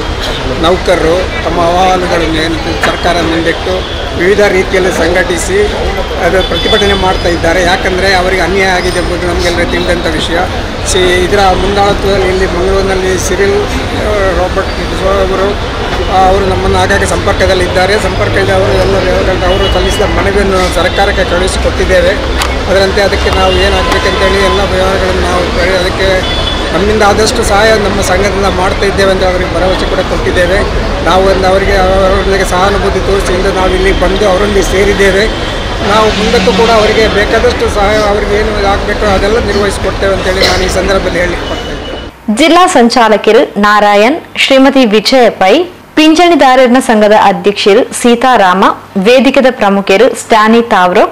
ನೌಕರರು ತಮ್ಮ ಅಹವಾಲುಗಳನ್ನು ಸರ್ಕಾರ ಮುಂದಿಟ್ಟು ವಿವಿಧ ರೀತಿಯಲ್ಲಿ ಸಂಘಟಿಸಿ ಅದು ಪ್ರತಿಭಟನೆ ಮಾಡ್ತಾ ಇದ್ದಾರೆ. ಯಾಕಂದರೆ ಅವರಿಗೆ ಅನ್ಯಾಯ ಆಗಿದೆ ಎಂಬುದು ನಮಗೆಲ್ಲ ತಿಳಿದಂಥ ವಿಷಯ. ಇದರ ಮುಂದಾಳತ್ವದಲ್ಲಿ ಇಲ್ಲಿ ಮಂಗಳೂರಿನಲ್ಲಿ ಸಿರಿಲ್ ರಾಬರ್ಟ್ ಅವರು ನಮ್ಮನ್ನು ಆಗಾಗ ಸಂಪರ್ಕದಲ್ಲಿದ್ದಾರೆ. ಸಂಪರ್ಕದಲ್ಲಿ ಅವರು ಸಲ್ಲಿಸಿದ ಮನವಿಯನ್ನು ಸರ್ಕಾರಕ್ಕೆ ಕಳುಹಿಸಿಕೊಟ್ಟಿದ್ದೇವೆ. ಅದಕ್ಕೆ ನಾವು ಏನಾಗಬೇಕಂತೇಳಿ ಎಲ್ಲ ವ್ಯವಹಾರಗಳನ್ನು ನಾವು ಅದಕ್ಕೆ ನಮ್ಮಿಂದ ಆದಷ್ಟು ಸಹಾಯ ನಮ್ಮ ಸಂಘದಿಂದ ಮಾಡ್ತಾ ಇದ್ದೇವೆ ಅಂತ ಅವರಿಗೆ ಭರವಸೆ ಕೂಡ ಕೊಟ್ಟಿದ್ದೇವೆ. ನಾವು ಅವರಿಗೆ ಸಹಾನುಭೂತಿ ತೋರಿಸಿಯಿಂದ ನಾವು ಇಲ್ಲಿ ಬಂದು ಅವರಲ್ಲಿ ಸೇರಿದ್ದೇವೆ. ನಾವು ಮುಂದಕ್ಕೂ ಕೂಡ ಅವರಿಗೆ ಬೇಕಾದಷ್ಟು ಸಹಾಯ ಅವರಿಗೆ ಏನು ಆಗಬೇಕು ಅದೆಲ್ಲ ನಿರ್ವಹಿಸಿಕೊಡ್ತೇವೆ ಅಂತೇಳಿ ನಾನು ಈ ಸಂದರ್ಭದಲ್ಲಿ ಹೇಳಲಿಕ್ಕೆ ಬರ್ತಾ ಇದ್ದೇನೆ. ಜಿಲ್ಲಾ ಸಂಚಾಲಕರು ನಾರಾಯಣ್, ಶ್ರೀಮತಿ ವಿಜಯ ಪೈ, ಪಿಂಚಣಿದಾರರ ಸಂಘದ ಅಧ್ಯಕ್ಷರು ಸೀತಾರಾಮ, ವೇದಿಕೆದ ಪ್ರಮುಖರು ಸ್ಟ್ಯಾನಿ ತಾವ್ರೋ,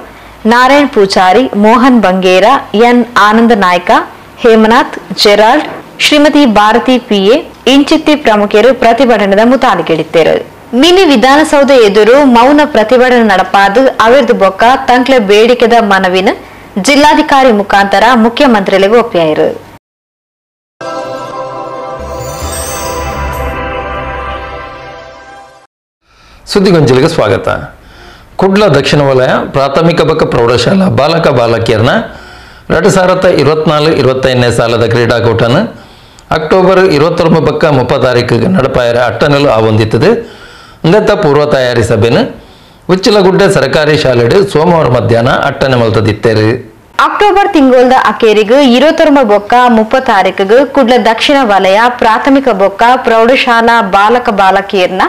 ನಾರಾಯಣ್ ಪೂಜಾರಿ, ಮೋಹನ್ ಬಂಗೇರ, ಎನ್ ಆನಂದ ನಾಯ್ಕ, ಹೇಮನಾಥ್, ಜೆರಾಲ್ಡ್, ಶ್ರೀಮತಿ ಭಾರತಿ ಪಿಎ ಇಂಚಿತ್ತಿ ಪ್ರಮುಖರು ಪ್ರತಿಭಟನೆದ ಮುತಾಲಿಗೆಡಿದ್ದರು. ಮಿನಿ ವಿಧಾನಸೌಧ ಎದುರು ಮೌನ ಪ್ರತಿಭಟನೆ ನಡಪಾದು ಅವರದು ಬೊಕ್ಕ ತಂಕ್ಲೆ ಬೇಡಿಕೆದ ಮನವಿನ ಜಿಲ್ಲಾಧಿಕಾರಿ ಮುಖಾಂತರ ಮುಖ್ಯಮಂತ್ರಿಗಳಿಗೆ ಒಪ್ಪಿಯಾಯಿರು. ಸುದ್ದಿಗೊಂಚಲಿಗೆ ಸ್ವಾಗತ. ಕುಡ್ಲ ದಕ್ಷಿಣ ವಲಯ ಪ್ರಾಥಮಿಕ ಬಕ ಪ್ರೌಢಶಾಲಾ ಬಾಲಕ ಬಾಲಕಿಯರನ್ನ 2024-25 ಸಾಲದ ಕ್ರೀಡಾಕೂಟನ ಅಕ್ಟೋಬರ್ 29 ಬಕ್ಕ 30 ತಾರೀಕಿಗೆ ನಡಪಾಯರ ಅಟ್ಟನಲು ಆವೊಂದಿತ್ತದೆ. ಇಂದತ್ತ ಪೂರ್ವ ತಯಾರಿ ಸಭೆನು ಉಚ್ಚಿಲಗುಡ್ಡೆ ಸರ್ಕಾರಿ ಶಾಲೆಡು ಸೋಮವಾರ ಮಧ್ಯಾಹ್ನ ಅಟ್ಟನೆ ಮಲ್ತದಿತ್ತೇರು. ಅಕ್ಟೋಬರ್ ತಿಂಗಳದ ಅಕೇರಿಗೆ 29 ಬೊಕ್ಕ 30 ತಾರೀಕಿಗೆ ಕುಡ್ಲ ದಕ್ಷಿಣ ವಲಯ ಪ್ರಾಥಮಿಕ ಬೊಕ್ಕ ಪ್ರೌಢಶಾಲಾ ಬಾಲಕ ಬಾಲಕಿಯರನ್ನ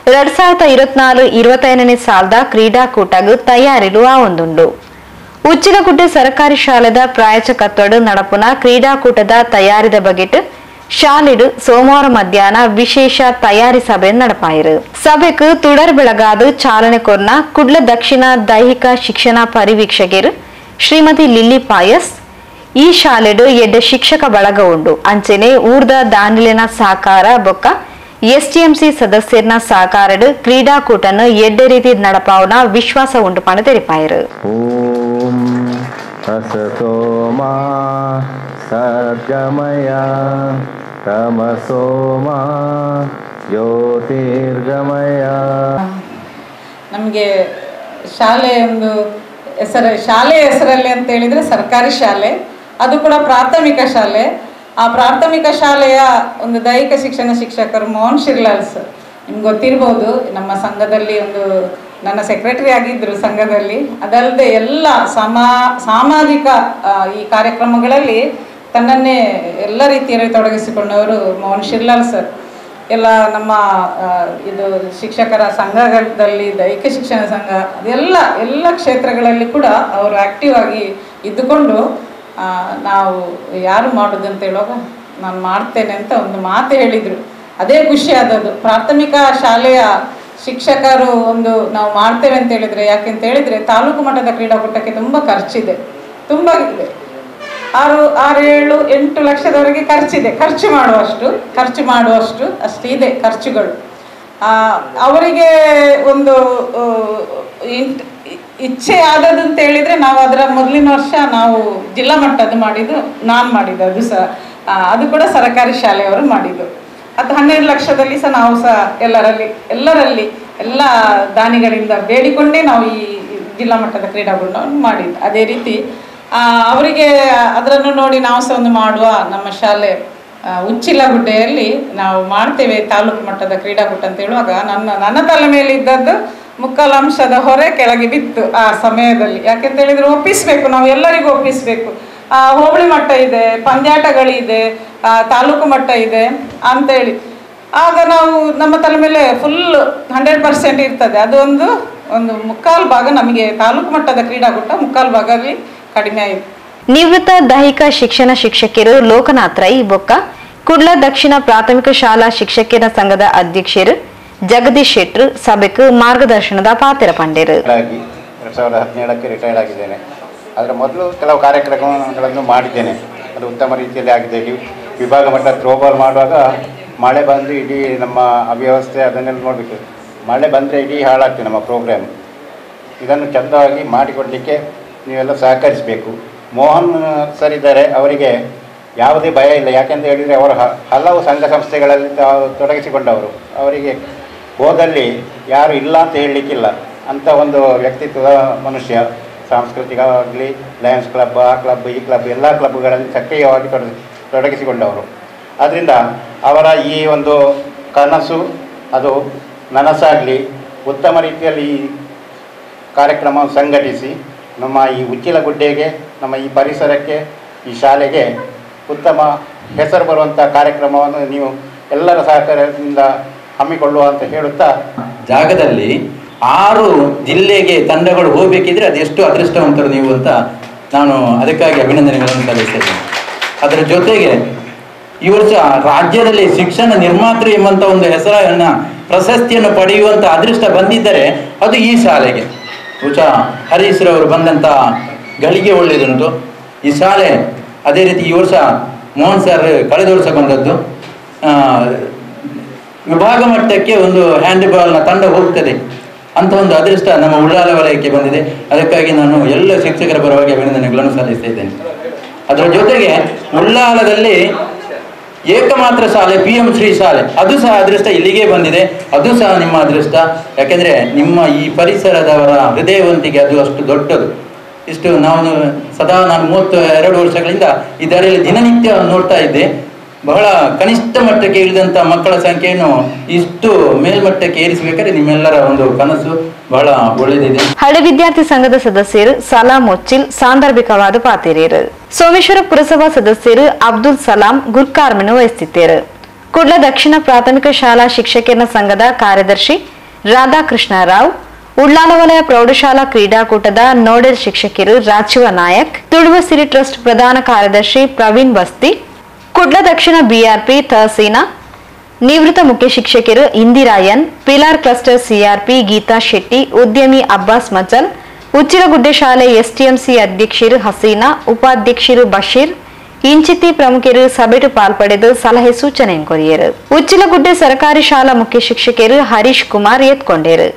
2024-25 ಸಾಲದ ಕ್ರೀಡಾಕೂಟಗೂ ತಯಾರಿಲು ಆವೊಂದುಂಡು. ಉಚ್ಚಿಲಗುಡ್ಡೆ ಸರ್ಕಾರಿ ಶಾಲೆದ ಪ್ರಾಯೋಜಕತ್ವಡು ನಡಪುನ ಕ್ರೀಡಾಕೂಟದ ತಯಾರಿದ ಬಗೆಟ್ ಶಾಲೆಡು ಸೋಮವಾರ ಮಧ್ಯಾಹ್ನ ವಿಶೇಷ ತಯಾರಿ ಸಭೆ ನಡಪಾಯಿರು. ಸಭೆಗೆ ತುಡರ್ ಬೆಳಗಾದು ಚಾಲನೆ ಕೊರ್ನ ಕುಡ್ಲ ದಕ್ಷಿಣ ದೈಹಿಕ ಶಿಕ್ಷಣ ಪರಿವೀಕ್ಷಕರು ಶ್ರೀಮತಿ ಲಿಲ್ಲಿ ಪಾಯಸ್. ಈ ಶಾಲೆಡು ಎಡ್ಡೆ ಶಿಕ್ಷಕ ಬಳಗ ಉಂಡು. ಅಂಚೆನೆ ಊರ್ದ ದಾಂಡಿಲಿನ ಸಹಕಾರ ಬೊಕ್ಕ ಎಸ್ಟಿಎಂಸಿ ಸದಸ್ಯರನ ಸಹಕಾರಡು ಕ್ರೀಡಾಕೂಟನ್ನು ಎಡ್ಡೆ ರೀತಿ ನಡಪಾವನ ವಿಶ್ವಾಸ ಉಂಟು ಪಣ ತೆರಿಪಾಯಿರು. असतोमा सद्गमय तमसोमा ज्योतिर्गमय. ನಮಗೆ ಶಾಲೆ ಒಂದು ಶಾಲೆ ಹೆಸರಲ್ಲಿ ಅಂತ ಹೇಳಿದರೆ ಸರ್ಕಾರಿ ಶಾಲೆ, ಅದು ಕೂಡ ಪ್ರಾಥಮಿಕ ಶಾಲೆ. ಆ ಪ್ರಾಥಮಿಕ ಶಾಲೆಯ ಒಂದು ದೈಹಿಕ ಶಿಕ್ಷಣ ಶಿಕ್ಷಕರು ಮೋಹನ್ ಶಿರ್ಲಾಲ್ ಸರ್, ನಿಮ್ಗೆ ಗೊತ್ತಿರ್ಬೋದು, ನಮ್ಮ ಸಂಘದಲ್ಲಿ ನನ್ನ ಸೆಕ್ರೆಟರಿ ಆಗಿದ್ದರು ಸಂಘದಲ್ಲಿ. ಅದಲ್ಲದೆ ಎಲ್ಲ ಸಾಮಾಜಿಕ ಈ ಕಾರ್ಯಕ್ರಮಗಳಲ್ಲಿ ತನ್ನನ್ನೇ ಎಲ್ಲ ರೀತಿಯಲ್ಲಿ ತೊಡಗಿಸಿಕೊಂಡವರು ಮೋಹನ್ ಶಿರ್ಲಾಲ್ ಸರ್. ಎಲ್ಲ ನಮ್ಮ ಇದು ಶಿಕ್ಷಕರ ಸಂಘದಲ್ಲಿ ದೈಹಿಕ ಶಿಕ್ಷಣ ಸಂಘ ಎಲ್ಲ ಕ್ಷೇತ್ರಗಳಲ್ಲಿ ಕೂಡ ಅವರು ಆ್ಯಕ್ಟಿವ್ ಆಗಿ ಇದ್ದುಕೊಂಡು ನಾವು ಯಾರು ಮಾಡೋದು ಅಂತ ಹೇಳುವಾಗ ನಾನು ಮಾಡ್ತೇನೆ ಅಂತ ಒಂದು ಮಾತು ಹೇಳಿದರು. ಅದೇ ಖುಷಿ ಆದದ್ದು. ಪ್ರಾಥಮಿಕ ಶಾಲೆಯ ಶಿಕ್ಷಕರು ಒಂದು ನಾವು ಮಾಡ್ತೇವೆ ಅಂತ ಹೇಳಿದರೆ, ಯಾಕೆಂತ ಹೇಳಿದರೆ ತಾಲೂಕು ಮಟ್ಟದ ಕ್ರೀಡಾಕೂಟಕ್ಕೆ ತುಂಬ ಖರ್ಚಿದೆ, ತುಂಬ ಇದೆ. 6-7-8 ಲಕ್ಷದವರೆಗೆ ಖರ್ಚಿದೆ. ಖರ್ಚು ಮಾಡುವಷ್ಟು ಅಷ್ಟಿದೆ ಖರ್ಚುಗಳು. ಅವರಿಗೆ ಒಂದು ಇಚ್ಛೆ ಆದದ್ದು ಅಂತ ಹೇಳಿದರೆ, ನಾವು ಅದರ ಮೊದಲಿನ ವರ್ಷ ನಾವು ಜಿಲ್ಲಾ ಮಟ್ಟದ್ದು ನಾನು ಮಾಡಿದ್ದು, ಅದು ಸಹ ಅದು ಕೂಡ ಸರ್ಕಾರಿ ಶಾಲೆಯವರು ಮಾಡಿದ್ದು. ಅದು 12 ಲಕ್ಷದಲ್ಲಿ ಸಹ ನಾವು ಸಹ ಎಲ್ಲರಲ್ಲಿ ಎಲ್ಲ ದಾನಿಗಳಿಂದ ಬೇಡಿಕೊಂಡೇ ನಾವು ಈ ಜಿಲ್ಲಾ ಮಟ್ಟದ ಕ್ರೀಡಾಕೂಟವನ್ನು ಮಾಡಿದ್ದು. ಅದೇ ರೀತಿ ಅವರಿಗೆ ಅದನ್ನು ನೋಡಿ ನಾವು ಸಹ ಒಂದು ಮಾಡುವ. ನಮ್ಮ ಶಾಲೆ ಉಚ್ಚಿಲಗುಡ್ಡೆಯಲ್ಲಿ ನಾವು ಮಾಡ್ತೇವೆ ತಾಲೂಕು ಮಟ್ಟದ ಕ್ರೀಡಾಕೂಟ ಅಂತ ಹೇಳುವಾಗ ನನ್ನ ತಲೆ ಮೇಲೆ ಇದ್ದದ್ದು ಮುಕ್ಕಾಲಾಂಶದ ಹೊರೆ ಕೆಳಗೆ ಬಿತ್ತು ಆ ಸಮಯದಲ್ಲಿ. ಯಾಕೆಂತ ಹೇಳಿದರೆ ಒಪ್ಪಿಸಬೇಕು, ನಾವು ಎಲ್ಲರಿಗೂ ಒಪ್ಪಿಸಬೇಕು. ಹೋಬಳಿ ಮಟ್ಟ ಇದೆ, ಪಂದ್ಯಾಟಗಳಿದೆ, ತಾಲೂಕು ಮಟ್ಟ ಇದೆ ಅಂತೇಳಿ ಆಗ ನಾವು ನಮ್ಮ ತಲೆ ಮೇಲೆ ಫುಲ್ 100% ಇರ್ತದೆ. ಅದು ಒಂದು ಮುಕ್ಕಾಲು ಭಾಗ ನಮಗೆ ತಾಲೂಕು ಮಟ್ಟದ ಕ್ರೀಡಾಕೂಟ ಮುಕ್ಕಾಲು ಭಾಗದಲ್ಲಿ ಕಡಿಮೆ ಆಯಿತು. ನಿವೃತ್ತ ದೈಹಿಕ ಶಿಕ್ಷಣ ಶಿಕ್ಷಕಿಯರು ಲೋಕನಾಥ್ ರೈ ಬೊಕ್ಕ ಕುಡ್ಲ ದಕ್ಷಿಣ ಪ್ರಾಥಮಿಕ ಶಾಲಾ ಶಿಕ್ಷಕಿಯರ ಸಂಘದ ಅಧ್ಯಕ್ಷರು ಜಗದೀಶ್ ಶೆಟ್ರು ಸಭೆಗೆ ಮಾರ್ಗದರ್ಶನದ ಪಾತ್ರ ಪಂಡರು. 2017ಕ್ಕೆ ರಿಟೈರ್ಡ್ ಆಗಿದ್ದೇನೆ. ಅದರ ಮೊದಲು ಕೆಲವು ಕಾರ್ಯಕ್ರಮಗಳನ್ನು ಮಾಡಿದ್ದೇನೆ, ಅದು ಉತ್ತಮ ರೀತಿಯಲ್ಲಿ ಆಗಿದೆ. ವಿಭಾಗ ಮಟ್ಟ ಥ್ರೋಬಾಲ್ ಮಾಡುವಾಗ ಮಳೆ ಬಂದು ಇಡೀ ನಮ್ಮ ಅವ್ಯವಸ್ಥೆ ಅದನ್ನೆಲ್ಲ ನೋಡಬೇಕು. ಮಳೆ ಬಂದರೆ ಇಡೀ ಹಾಳಾಗ್ತದೆ ನಮ್ಮ ಪ್ರೋಗ್ರಾಮ್. ಇದನ್ನು ಚೆಂದವಾಗಿ ಮಾಡಿಕೊಡಲಿಕ್ಕೆ ನೀವೆಲ್ಲ ಸಹಕರಿಸಬೇಕು. ಮೋಹನ್ ಸರ್ ಇದ್ದಾರೆ, ಅವರಿಗೆ ಯಾವುದೇ ಭಯ ಇಲ್ಲ. ಯಾಕೆಂತ ಹೇಳಿದರೆ ಅವರು ಹಲವು ಸಂಘ ಸಂಸ್ಥೆಗಳಲ್ಲಿ ತೊಡಗಿಸಿಕೊಂಡವರು. ಅವರಿಗೆ ಹೋದಲ್ಲಿ ಯಾರು ಇಲ್ಲ ಅಂತ ಹೇಳಲಿಕ್ಕಿಲ್ಲ. ಅಂಥ ಒಂದು ವ್ಯಕ್ತಿತ್ವದ ಮನುಷ್ಯ. ಸಾಂಸ್ಕೃತಿಕ ಆಗಲಿ, ಲಯನ್ಸ್ ಕ್ಲಬ್, ಆ ಕ್ಲಬ್, ಈ ಕ್ಲಬ್, ಎಲ್ಲ ಕ್ಲಬ್ಗಳಲ್ಲಿ ಸಕ್ರಿಯವಾಗಿ ತೊಡಗಿಸಿಕೊಂಡವರು. ಆದ್ದರಿಂದ ಅವರ ಈ ಒಂದು ಕನಸು ಅದು ನನಸಾಗಲಿ, ಉತ್ತಮ ರೀತಿಯಲ್ಲಿ ಈ ಕಾರ್ಯಕ್ರಮವನ್ನು ಸಂಘಟಿಸಿ ನಮ್ಮ ಈ ಉಚ್ಚಿಲಗುಡ್ಡೆಗೆ, ನಮ್ಮ ಈ ಪರಿಸರಕ್ಕೆ, ಈ ಶಾಲೆಗೆ ಉತ್ತಮ ಹೆಸರು ಬರುವಂಥ ಕಾರ್ಯಕ್ರಮವನ್ನು ನೀವು ಎಲ್ಲರ ಸಹಕಾರದಿಂದ ಹಮ್ಮಿಕೊಳ್ಳುವ ಅಂತ ಹೇಳುತ್ತಾ, ಜಾಗದಲ್ಲಿ 6 ಜಿಲ್ಲೆಗೆ ತಂಡಗಳು ಹೋಗಬೇಕಿದ್ರೆ ಅದೆಷ್ಟು ಅದೃಷ್ಟವಂತರು ನೀವು ಅಂತ ನಾನು ಅದಕ್ಕಾಗಿ ಅಭಿನಂದನೆಗಳನ್ನು ಸಲ್ಲಿಸ್ತೇನೆ. ಅದರ ಜೊತೆಗೆ ಈ ವರ್ಷ ರಾಜ್ಯದಲ್ಲಿ ಶಿಕ್ಷಣ ನಿರ್ಮಾತೃ ಎಂಬಂಥ ಒಂದು ಹೆಸರನ್ನು, ಪ್ರಶಸ್ತಿಯನ್ನು ಪಡೆಯುವಂಥ ಅದೃಷ್ಟ ಬಂದಿದ್ದರೆ ಅದು ಈ ಶಾಲೆಗೆ. ಬಹುಶಃ ಹರೀಶ್ರವರು ಬಂದಂಥ ಗಳಿಗೆ ಒಳ್ಳೆಯದುಂಟು ಈ ಶಾಲೆ. ಅದೇ ರೀತಿ ಈ ವರ್ಷ ಮೋಹನ್ ಸರ್ ಕಳೆದ ವರ್ಷ ಬಂದದ್ದು. ವಿಭಾಗ ಮಟ್ಟಕ್ಕೆ ಒಂದು ಹ್ಯಾಂಡ್ಬಾಲ್ನ ತಂಡ ಹೋಗ್ತದೆ ಅಂತ ಒಂದು ಅದೃಷ್ಟ ನಮ್ಮ ಉಳ್ಳಾಲ ವಲಯಕ್ಕೆ ಬಂದಿದೆ. ಅದಕ್ಕಾಗಿ ನಾನು ಎಲ್ಲ ಶಿಕ್ಷಕರ ಪರವಾಗಿ ಅಭಿನಂದನೆಗಳನ್ನು ಸಲ್ಲಿಸ್ತಾ ಇದ್ದೇನೆ. ಅದರ ಜೊತೆಗೆ ಉಳ್ಳಾಲದಲ್ಲಿ ಏಕಮಾತ್ರ ಶಾಲೆ PM ಶ್ರೀ ಶಾಲೆ, ಅದು ಸಹ ಅದೃಷ್ಟ ಇಲ್ಲಿಗೆ ಬಂದಿದೆ. ಅದು ಸಹ ನಿಮ್ಮ ಅದೃಷ್ಟ. ಯಾಕೆಂದರೆ ನಿಮ್ಮ ಈ ಪರಿಸರದವರ ಹೃದಯವಂತಿಕೆ ಅದು ಅಷ್ಟು ದೊಡ್ಡದು. ಇಷ್ಟು ನಾನು 32 ವರ್ಷಗಳಿಂದ ಈ ದಾರಿಯಲ್ಲಿ ದಿನನಿತ್ಯ ನೋಡ್ತಾ ಇದ್ದೆ. ಬಹಳ ಕನಿಷ್ಠ ಮಟ್ಟಕ್ಕೆ ಇಳಿದಂಥ ಮಕ್ಕಳ ಸಂಖ್ಯೆಯನ್ನು ಇಷ್ಟು ಮೇಲ್ಮಟ್ಟಕ್ಕೆ ಏರಿಸಬೇಕಾದ್ರೆ ನಿಮ್ಮೆಲ್ಲರ ಒಂದು ಕನಸು ಬಹಳ ಒಳ್ಳೆಯದಿದೆ. ಹಳೆ ವಿದ್ಯಾರ್ಥಿ ಸಂಘದ ಸದಸ್ಯರು ಸಲಾಂ ಒಚ್ಚಿಲ್ ಸಾಂದರ್ಭಿಕವಾದ ಪಾತಿರೇರು. ಸೋಮೇಶ್ವರ ಪುರಸಭಾ ಸದಸ್ಯರು ಅಬ್ದುಲ್ ಸಲಾಂ ಗುರ್ಕಾರ್ಮೆನ್ನು ವಹಿಸುತ್ತಿದ್ದರು. ಕುಡ್ಲ ದಕ್ಷಿಣ ಪ್ರಾಥಮಿಕ ಶಾಲಾ ಶಿಕ್ಷಕಿಯರ ಸಂಘದ ಕಾರ್ಯದರ್ಶಿ ರಾಧಾಕೃಷ್ಣ ರಾವ್, ಉಳ್ಳಾಲ ವಲಯ ಪ್ರೌಢಶಾಲಾ ಕ್ರೀಡಾಕೂಟದ ನೋಡೆಲ್ ಶಿಕ್ಷಕಿಯರು ರಾಜೀವ ನಾಯಕ್, ತುಳುವಸಿರಿ ಟ್ರಸ್ಟ್ ಪ್ರಧಾನ ಕಾರ್ಯದರ್ಶಿ ಪ್ರವೀಣ್ ಬಸ್ತಿ, ಕುಡ್ಲ ದಕ್ಷಿಣ BRP ತಹಸೀನಾ, ನಿವೃತ್ತ ಮುಖ್ಯ ಶಿಕ್ಷಕಿಯರು ಇಂದಿರಾಯನ್, ಪಿಲಾರ್ ಕ್ಲಸ್ಟರ್ CRP ಗೀತಾ ಶೆಟ್ಟಿ, ಉದ್ಯಮಿ ಅಬ್ಬಾಸ್ ಮಚಲ್, ಉಚ್ಚಿಲಗುಡ್ಡೆ ಶಾಲೆ STMC ಅಧ್ಯಕ್ಷರು ಹಸೀನಾ, ಉಪಾಧ್ಯಕ್ಷರು ಬಶೀರ್, ಇಂಚಿತಿ ಪ್ರಮುಖರು ಸಭೆಟು ಪಾಲ್ಪಡೆದು ಸಲಹೆ ಸೂಚನೆ ಕೊರಿಯರು. ಉಚ್ಚಿಲಗುಡ್ಡೆ ಸರ್ಕಾರಿ ಶಾಲಾ ಮುಖ್ಯ ಶಿಕ್ಷಕಿಯರು ಹರೀಶ್ ಕುಮಾರ್ ಎತ್ಕೊಂಡರು.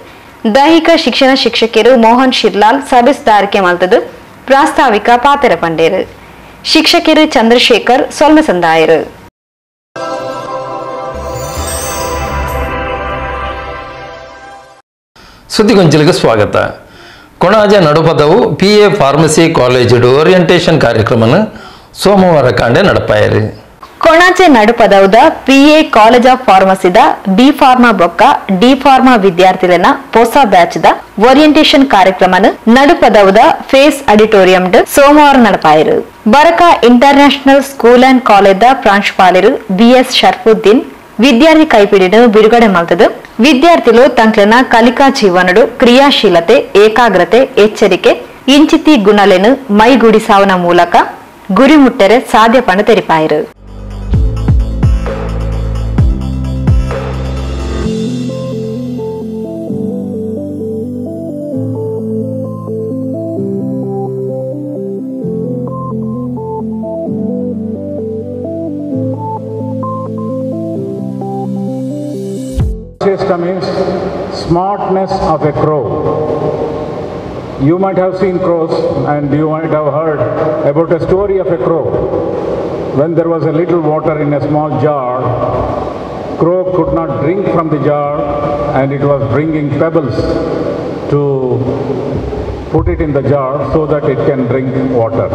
ದೈಹಿಕ ಶಿಕ್ಷಣ ಶಿಕ್ಷಕಿಯರು ಮೋಹನ್ ಶಿರ್ಲಾಲ್ ಸಭೆಸ್ದಾರಿಕೆ ಮಲ್ತದು ಪ್ರಾಸ್ತಾವಿಕ ಪಾತ್ರ ಪಂಡೇರು. ಶಿಕ್ಷಕಿಯರು ಚಂದ್ರಶೇಖರ್ ಸೊಲ್ಮೆ ಸಂದಾಯರು. ಸುದ್ದಿಗೊಂಚಲಿಗೆ ಸ್ವಾಗತ. Konaje Nadupadavu PA pharmacy college orientation ಕಾರ್ಯಕ್ರಮನ ಸೋಮವಾರ ಕಾಂಡೆ ನಡಪಾಯರು. ಕೊಣಾಜೆ ನಡುಪದೌದ PA ಕಾಲೇಜ್ ಆಫ್ ಫಾರ್ಮಸಿದ ಡಿ ಫಾರ್ಮಾ ಬೊಕ್ಕ ಡಿ ಫಾರ್ಮಾ ವಿದ್ಯಾರ್ಥಿಗಳನ್ನ ಹೊಸ ಬ್ಯಾಚ್ದ ಓರಿಯಂಟೇಷನ್ ಕಾರ್ಯಕ್ರಮನ ನಡುಪದೌದ ಫೇಸ್ ಆಡಿಟೋರಿಯಂ ಸೋಮವಾರ ನಡಪಾಯರು. ಬರಕ ಇಂಟರ್ನ್ಯಾಷನಲ್ ಸ್ಕೂಲ್ ಅಂಡ್ ಕಾಲೇಜ್ ಪ್ರಾಂಶುಪಾಲರು BS ಶರ್ಫುದ್ದೀನ್ ವಿದ್ಯಾರ್ಥಿ ಕೈಪಿಡಿನ ಬಿಡುಗಡೆ ಮಾಡ್ತದು. ವಿದ್ಯಾರ್ಥಿಗಳು ತಂಕ್ಲನ ಕಲಿಕಾ ಜೀವನಡು ಕ್ರಿಯಾಶೀಲತೆ, ಏಕಾಗ್ರತೆ, ಎಚ್ಚರಿಕೆ ಇಂಚಿತಿ ಗುಣಲೆನು ಮೈಗೂಡಿಸಾವನ ಮೂಲಕ ಗುರಿ ಮುಟ್ಟರೆ ಸಾಧ್ಯ ಪಣ ತೆರಿಪಾಯರು. Varacheshta means smartness of a crow. You might have seen crows and you might have heard about a story of a crow. When there was a little water in a small jar, crow could not drink from the jar and it was bringing pebbles to put it in the jar so that it can drink water.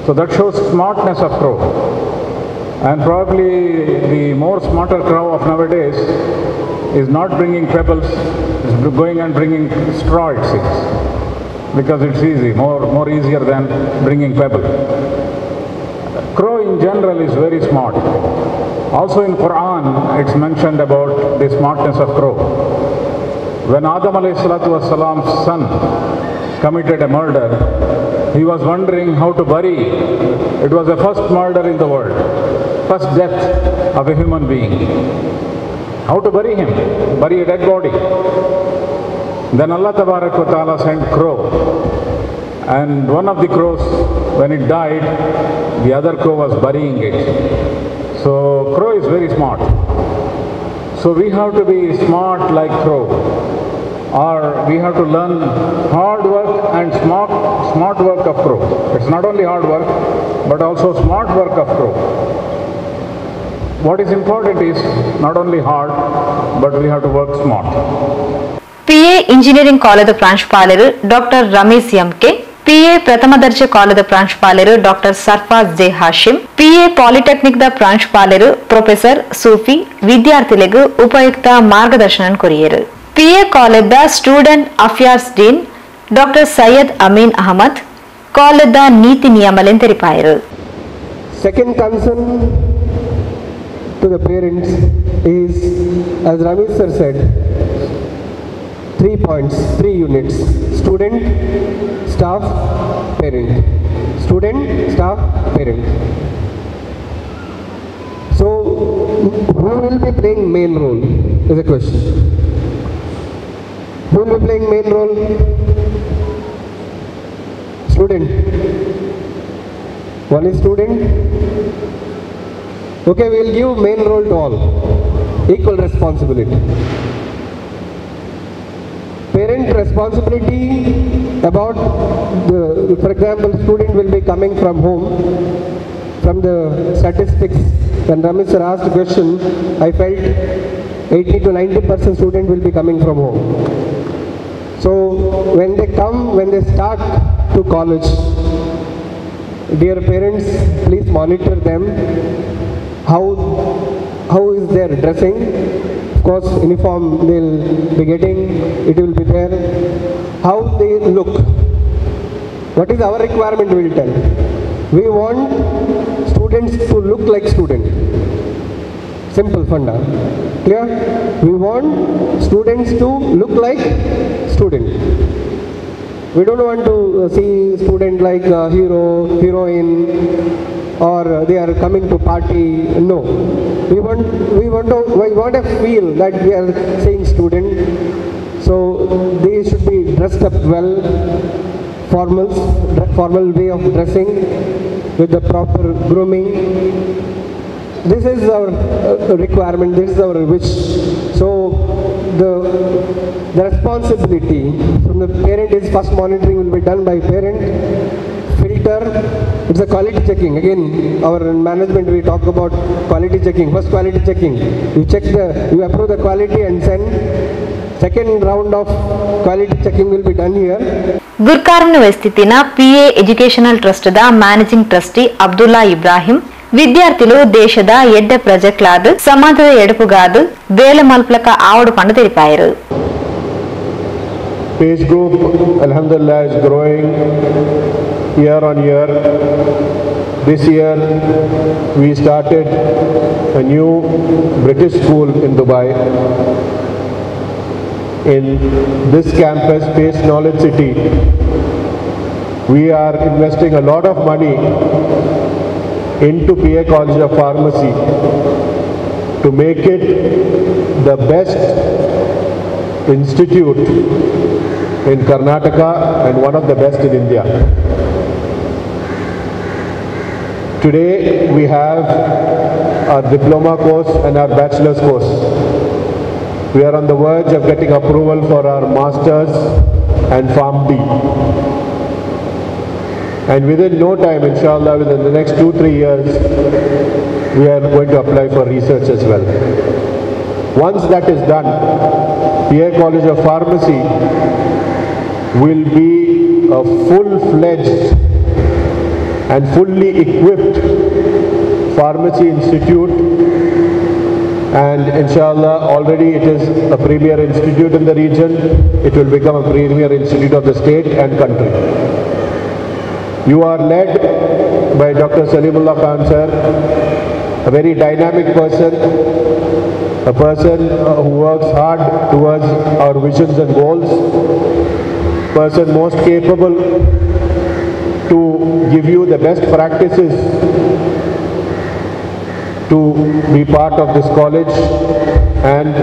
So that shows smartness of crow. And probably the more smarter crow of nowadays is not bringing pebbles, is going and bringing straw, it seems, because it's easy, more easier than bringing pebble. Crow in general is very smart. Also in Quran, it's mentioned about the smartness of crow. When Adam alayhi salatu wasalam's son committed a murder, he was wondering how to bury. It was the first murder in the world, first death of a human being. How to bury him? Bury a dead body. Then Allah Tabarak wa Ta'ala sent crow. And one of the crows, when it died, the other crow was burying it. So crow is very smart. So we have to be smart like crow. Or we have to learn hard work and smart work of crow. It's not only hard work, but also smart work of crow. What is important is not only hard, but we have to work smart. PA engineering college ಪ್ರಾಂಶುಪಾಲರು doctor Ramesh MK, PA ಪ್ರಥಮ ದರ್ಜೆ ಕಾಲೇಜು ಪ್ರಾಂಶುಪಾಲರು doctor Sarfaz J Hashim, PA polytechnic ದ ಪ್ರಾಂಶುಪಾಲರು professor Sufi ವಿದ್ಯಾರ್ಥಿಗಳಿಗೂ ಉಪಯುಕ್ತ ಮಾರ್ಗದರ್ಶನ ಕೊರಿಯರು. PA ಕಾಲೇಜ್ ದ student affairs dean doctor Syed Ameen Ahmed college ದ ನೀತಿ ನಿಯಮಲೆನ್ ತೆರಿಪಾಯರು. Second concern to the parents is, as Ramesh sir said, 3 points, 3 units: student, staff, parent. Student, staff, parent. So, who will be playing main role is a question. Who will be playing main role? Student. One is student. Okay, we will give main role to all. Equal responsibility. Parent responsibility about the, for example, student will be coming from home. From the statistics, when Ramesh sir asked the question, I felt 80 to 90% student will be coming from home. So when they come, when they start to college, dear parents, please monitor them. How is their dressing? Of course, uniform they'll be getting, it will be there. How they look. What is our requirement, we will tell. We want students to look like student. Simple funda. Clear? We want students to look like student. We don't want to see student like hero, heroine, or they are coming to party. No, we want to feel that we are saying student. So they should be dressed up well, formal way of dressing with the proper grooming. This is our requirement, this is our wish. So the responsibility from the parent is first monitoring will be done by parent. Filter, it's a quality checking. Again, our management we talk about quality checking. First quality checking, you approve the quality and send. Second round of quality checking will be done here. ಗುರ್ಕಾರ್ನ ಸ್ಥಿತಿನ PA educational trust the managing trustee Abdullah Ibrahim ವಿದ್ಯಾರ್ಥಿಗಳು ದೇಶದ ಎಡ್ಡ ಪ್ರಾಜೆಕ್ಟ್ಲಾದ ಸಮಾಜದ ಎಡಪುಗಾದ ಬೇಲೆ ಮಲ್ಪಲಕ ಆವಡು ಪಂಡ ತೆರಿಪಾಯರು. Page group, alhamdulillah, is growing year on year. This year we started a new British school in Dubai. In this campus, Pace Knowledge City, we are investing a lot of money into PA College of Pharmacy to make it the best institute in Karnataka and one of the best in India. Today we have our diploma course and our bachelor's course. We are on the verge of getting approval for our Masters and PharmD. And within no time, inshallah, within the next 2-3 years, we are going to apply for research as well. Once that is done, PA College of Pharmacy will be a full-fledged and fully equipped pharmacy institute, and inshallah already it is a premier institute in the region. It will become a premier institute of the state and country. You are led by Dr. Salimullah Khan sir, a very dynamic person, a person who works hard towards our visions and goals, person most capable to give you the best practices to be part of this college and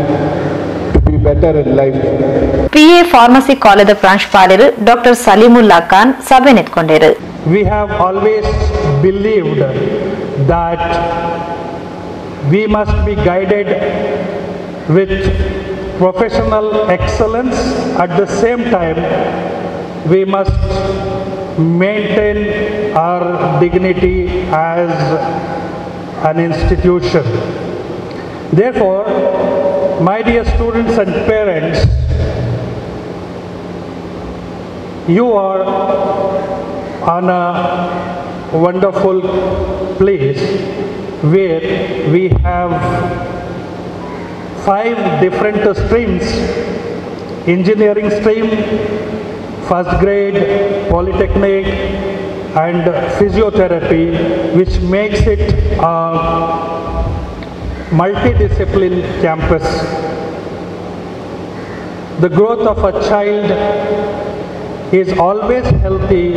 to be better in life. PA Pharmacy College ಪ್ರಾಂಶುಪಾಲರು doctor ಸಲೀಮುಲ್ಲಾ Khan ಸಭೆ ನೆತ್ಕೊಂಡರು. We have always believed that we must be guided with professional excellence. At the same time, we must maintain our dignity as an institution. Therefore, my dear students and parents, you are on a wonderful place where we have 5 different streams: engineering stream, first grade, polytechnic, and physiotherapy, which makes it a multidiscipline campus. The growth of a child is always healthy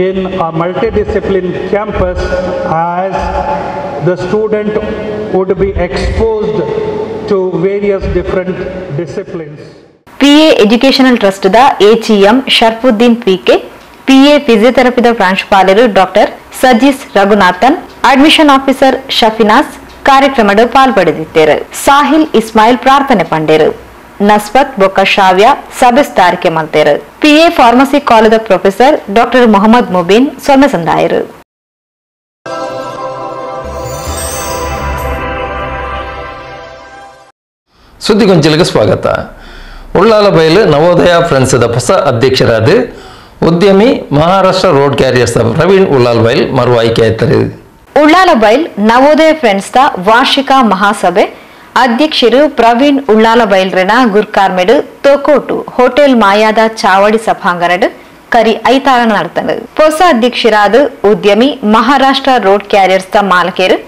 in a multidiscipline campus, as the student would be exposed to various different disciplines. PA Educational Trust da HEM Sharfuddin PK, PA physiotherapy ಪ್ರಾಂಶುಪಾಲರು doctor Sajees Raghunathan, admission officer Shafinas ಕಾರ್ಯಕ್ರಮದ ಪಾಲ್ಪಡೆದಿದ್ದರು. ಸಾಹಿಲ್ ಇಸ್ಮಾಯಿಲ್ ಪ್ರಾರ್ಥನೆ ಪಂಡೇರು. ನಸ್ಬತ್ ಬೊಕ್ಕ ಶಾವ್ಯ ಸಭೆಸ್ತಾರಿಕೆ ಮಲ್ತೇರು. PA pharmacy college professor doctor Mohammed Mubeen ಸೊಮ್ಮೆ ಸಂದಾಯರು. ಸುದ್ದಿಗೊಂಚಲಿಗೆ ಸ್ವಾಗತ. ಉಳ್ಳಾಲ ಬೈಲು ನವೋದಯ ಫ್ರೆಂಡ್ಸ್ದ ಹೊಸ ಅಧ್ಯಕ್ಷರಾದ ಉದ್ಯಮಿ ಮಹಾರಾಷ್ಟ್ರ ರೋಡ್ ಕ್ಯಾರಿಯರ್ಸ್ ಪ್ರವೀಣ್ ಉಳ್ಳಾಲ್ ಬೈಲ್ ಮರು ಆಯ್ಕೆ ಆಯ್ತಾರೆ. ಉಳ್ಳಾಲ ಬೈಲ್ ನವೋದಯ ಫ್ರೆಂಡ್ಸ್ ದ ವಾರ್ಷಿಕ ಮಹಾಸಭೆ ಅಧ್ಯಕ್ಷರು ಪ್ರವೀಣ್ ಉಳ್ಳಾಲ ಬೈಲ್ರನ ಗುರ್ಕಾರ್ಮೆಡ್ ತೋಕೋಟು ಹೋಟೆಲ್ ಮಾಯಾದ ಚಾವಡಿ ಸಭಾಂಗಣಡ್ ಕರಿ ಐತಾರ ನಡೆತಂಡು. ಹೊಸ ಅಧ್ಯಕ್ಷರಾದ ಉದ್ಯಮಿ ಮಹಾರಾಷ್ಟ್ರ ರೋಡ್ ಕ್ಯಾರಿಯರ್ಸ್ ದ ಮಾಲಕೇರು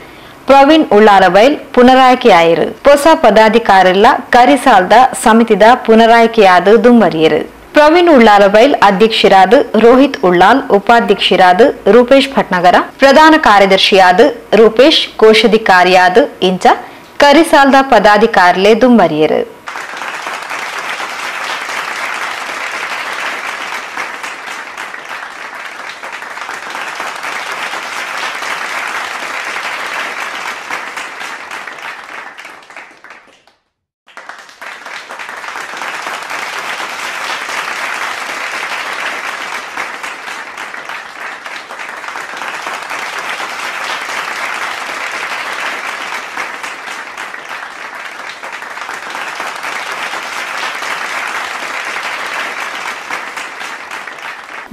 ಪ್ರವೀಣ್ ಉಳ್ಳಾಲ ಬೈಲ್ ಪುನರಾಯ್ಕೆಯಾಯಿರು. ಹೊಸ ಪದಾಧಿಕಾರಿಲ್ಲ ಕರಿಸಾಲ್ದ ಸಮಿತಿದ ಪುನರಾಯ್ಕೆಯಾದ ದುಂಬರಿಯರು. ಪ್ರವೀಣ್ ಉಳ್ಳಾಲ ಬೈಲ್ ಅಧ್ಯಕ್ಷರಾದ ರೋಹಿತ್ ಉಳ್ಳಾಲ್, ಉಪಾಧ್ಯಕ್ಷರಾದ ರೂಪೇಶ್ ಭಟ್ನಗರ, ಪ್ರಧಾನ ಕಾರ್ಯದರ್ಶಿಯಾದ ರೂಪೇಶ್, ಕೋಶಾಧಿಕಾರಿಯಾದ ಇಂಚ ಕರಿಸಾಲ್ದ ಪದಾಧಿಕಾರಿಲೆ ದುಂಬರಿಯರು.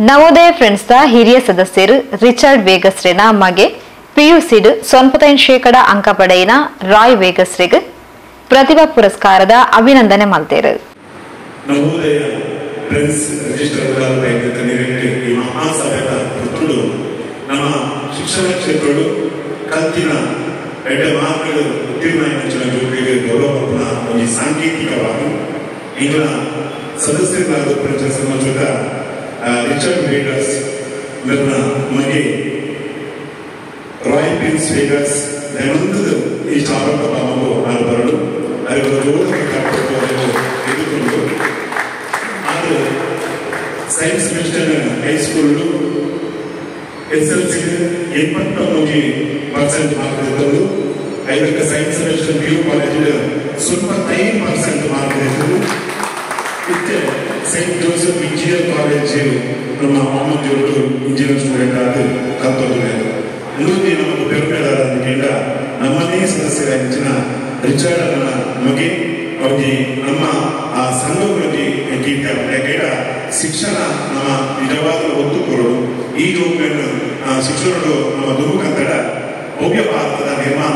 ನವೋದಯ ಫ್ರೆಂಡ್ಸ್ ದ ಹಿರಿಯ ಸದಸ್ಯರು ರಿಚರ್ಡ್ ವೇಗಸ್ರೆನ ಮಗೆ ಪಿಯುಸಿಡ್ 95% ಅಂಕ ಪಡೆಯಿನ ರಾಯ್ ವೇಗಸ್ರೆಗೆ ಪ್ರತಿಭಾ ಪುರಸ್ಕಾರದ ಅಭಿನಂದನೆ ಮಲ್ತೇರು. ನವೋದಯ ಫ್ರೆಂಡ್ಸ್ ರಿಜಿಸ್ಟರ್ ಈ ಮಹಾಸಭೆಯ ಪುತ್ರುಡು ನಮ್ಮ ಶಿಕ್ಷಣ ಕ್ಷೇತ್ರಗಳು ಕಲ್ತಿನ ಎಡ್ಡ ಮಾರ್ಗಗಳು ಉತ್ತೀರ್ಣ ಜೊತೆಗೆ ಗೌರವಪೂರ್ಣ ಒಂದು ಸಾಂಕೇತಿಕವಾಗಿ ಇದರ ಸದಸ್ಯರಾದ ಪ್ರಜಾಸಮಾಜದ ರಿಚರ್ಡ್ ವೇಗಸ್ ಇವರನ್ನ ಮಗೆ ರಾಯ್ ಪ್ರಿನ್ಸ್ ವೇಗಸ್ ದಯವಂತದ ಈ ಚಾಲಕ ಪಾಮಲು ನಾನು ಬರಲು ಅದರ ಗೌರವ ಕಾರ್ಯಕ್ರಮವನ್ನು ಎದುರುಕೊಂಡು ಆದರೆ science mister high school SLC 89% mark ಇದ್ದವರು 5 ಸೈನ್ಸ್ ಮಿಸ್ಟರ್ PU ಕಾಲೇಜಿನ 95% ಮಾಮೂಜರು ಇಂಜಿನಿಯರ್ ಸ್ಟೂಡೆಂಟ್ ಆಗಿ ಕಲ್ತೊಂದಿದೆ ಇನ್ನೊಂದು ನಮಗೆ ಬೆಂಬಲ ನಮ್ಮನೇ ಸದಸ್ಯರ ಹೆಚ್ಚಿನ ರಿಚರ್ಡ್ ಅನ್ನ ನಮಗೆ ಅವ್ರಿಗೆ ನಮ್ಮ ಆ ಸಂಘಗಳಿಗೆ ಗೀಟ ಶಿಕ್ಷಣ ನಮ್ಮ ನಿಜವಾದ ಒತ್ತು ಕೊಡೋದು ಈ ಜೋಗನ್ನು ಶಿಕ್ಷಣಗಳು ನಮ್ಮ ದುರ್ಮುಖಂತಡ ಭವ್ಯ ಭಾರತದ ನಿರ್ಮಾಣ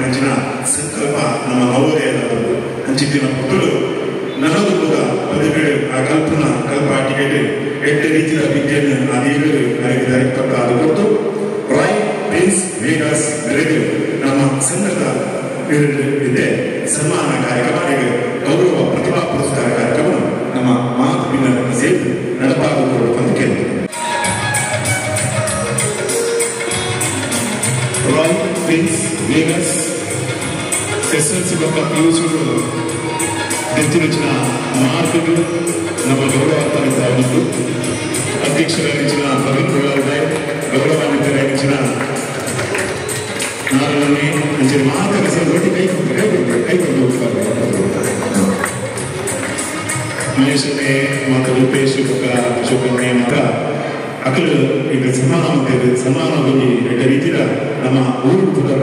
ಹಂಚಿನ ಸಂಕಲ್ಪ ನಮ್ಮ ನವೋದಯದ ಹಂಚಿತ್ತಿನ ಪುಟ್ಟಲು ನನ್ನದು ಕೂಡ ಪದಗಳು ಆ ಕಲ್ಪಾಟಿಗೆ 8 ರೀತಿಯ ವಿದ್ಯೆಯನ್ನು ಆ ದೇವರು ನನಗೆ ಧರಿಪಟ್ಟಾದ ಕೊಟ್ಟು ರಾಯ್ ಪ್ರಿನ್ಸ್ ವೇಗಾಸ್ ಬೆಳೆದು ನಮ್ಮ ಸಂಘದ ಇದೆ ಸನ್ಮಾನ ಕಾರ್ಯಕ್ರಮ ಗೌರವ ಪ್ರತಿಭಾ ಪುರಸ್ಕಾರ ಕಾರ್ಯಕ್ರಮ ನಮ್ಮ ಮಹಾತ್ಮಿನ ಸೇರಿ ನಡೆಪಾಗುವುದು ಅಂತ ಕೇಳಿದೆ. ರಾಯ್ ಪ್ರಿನ್ಸ್ ವೇಗಾಸ್ ಎಸ್ಎಲ್ಸಿ ಬಗ್ಗೆ ಪಿಯುಸಿಗಳು ಹೆಚ್ಚಿನ ಮಾರ್ಕ್ಗಳು ನಮ್ಮ ಗೌರವಾನ್ವಿತರಾಗಿದ್ದು ಅಧ್ಯಕ್ಷರಾಗಿನ ಪ್ರವೀಣ್ ಗೋಳಾರ್ಡೆ ಗೌರವಾನ್ವಿತರಾಗಿನ ನಾರಳನಿ ಅಂಚಿನ ಮಾತುಕತೆ ಕೈಗೊಂಡು ಹೋಗ್ತಾರೆ ಮಹೇಶನೇ ಮತ್ತು ರೂಪೇಶ್ ಶುಕನ್ನೇ ಮಗ ಅಕಲು ಈಗ ಸನ್ಮಾನ ಹೋಗಿ ಎರಡು ರೀತಿಯ ನಮ್ಮ ಊರು ಪುಸ್ತಕ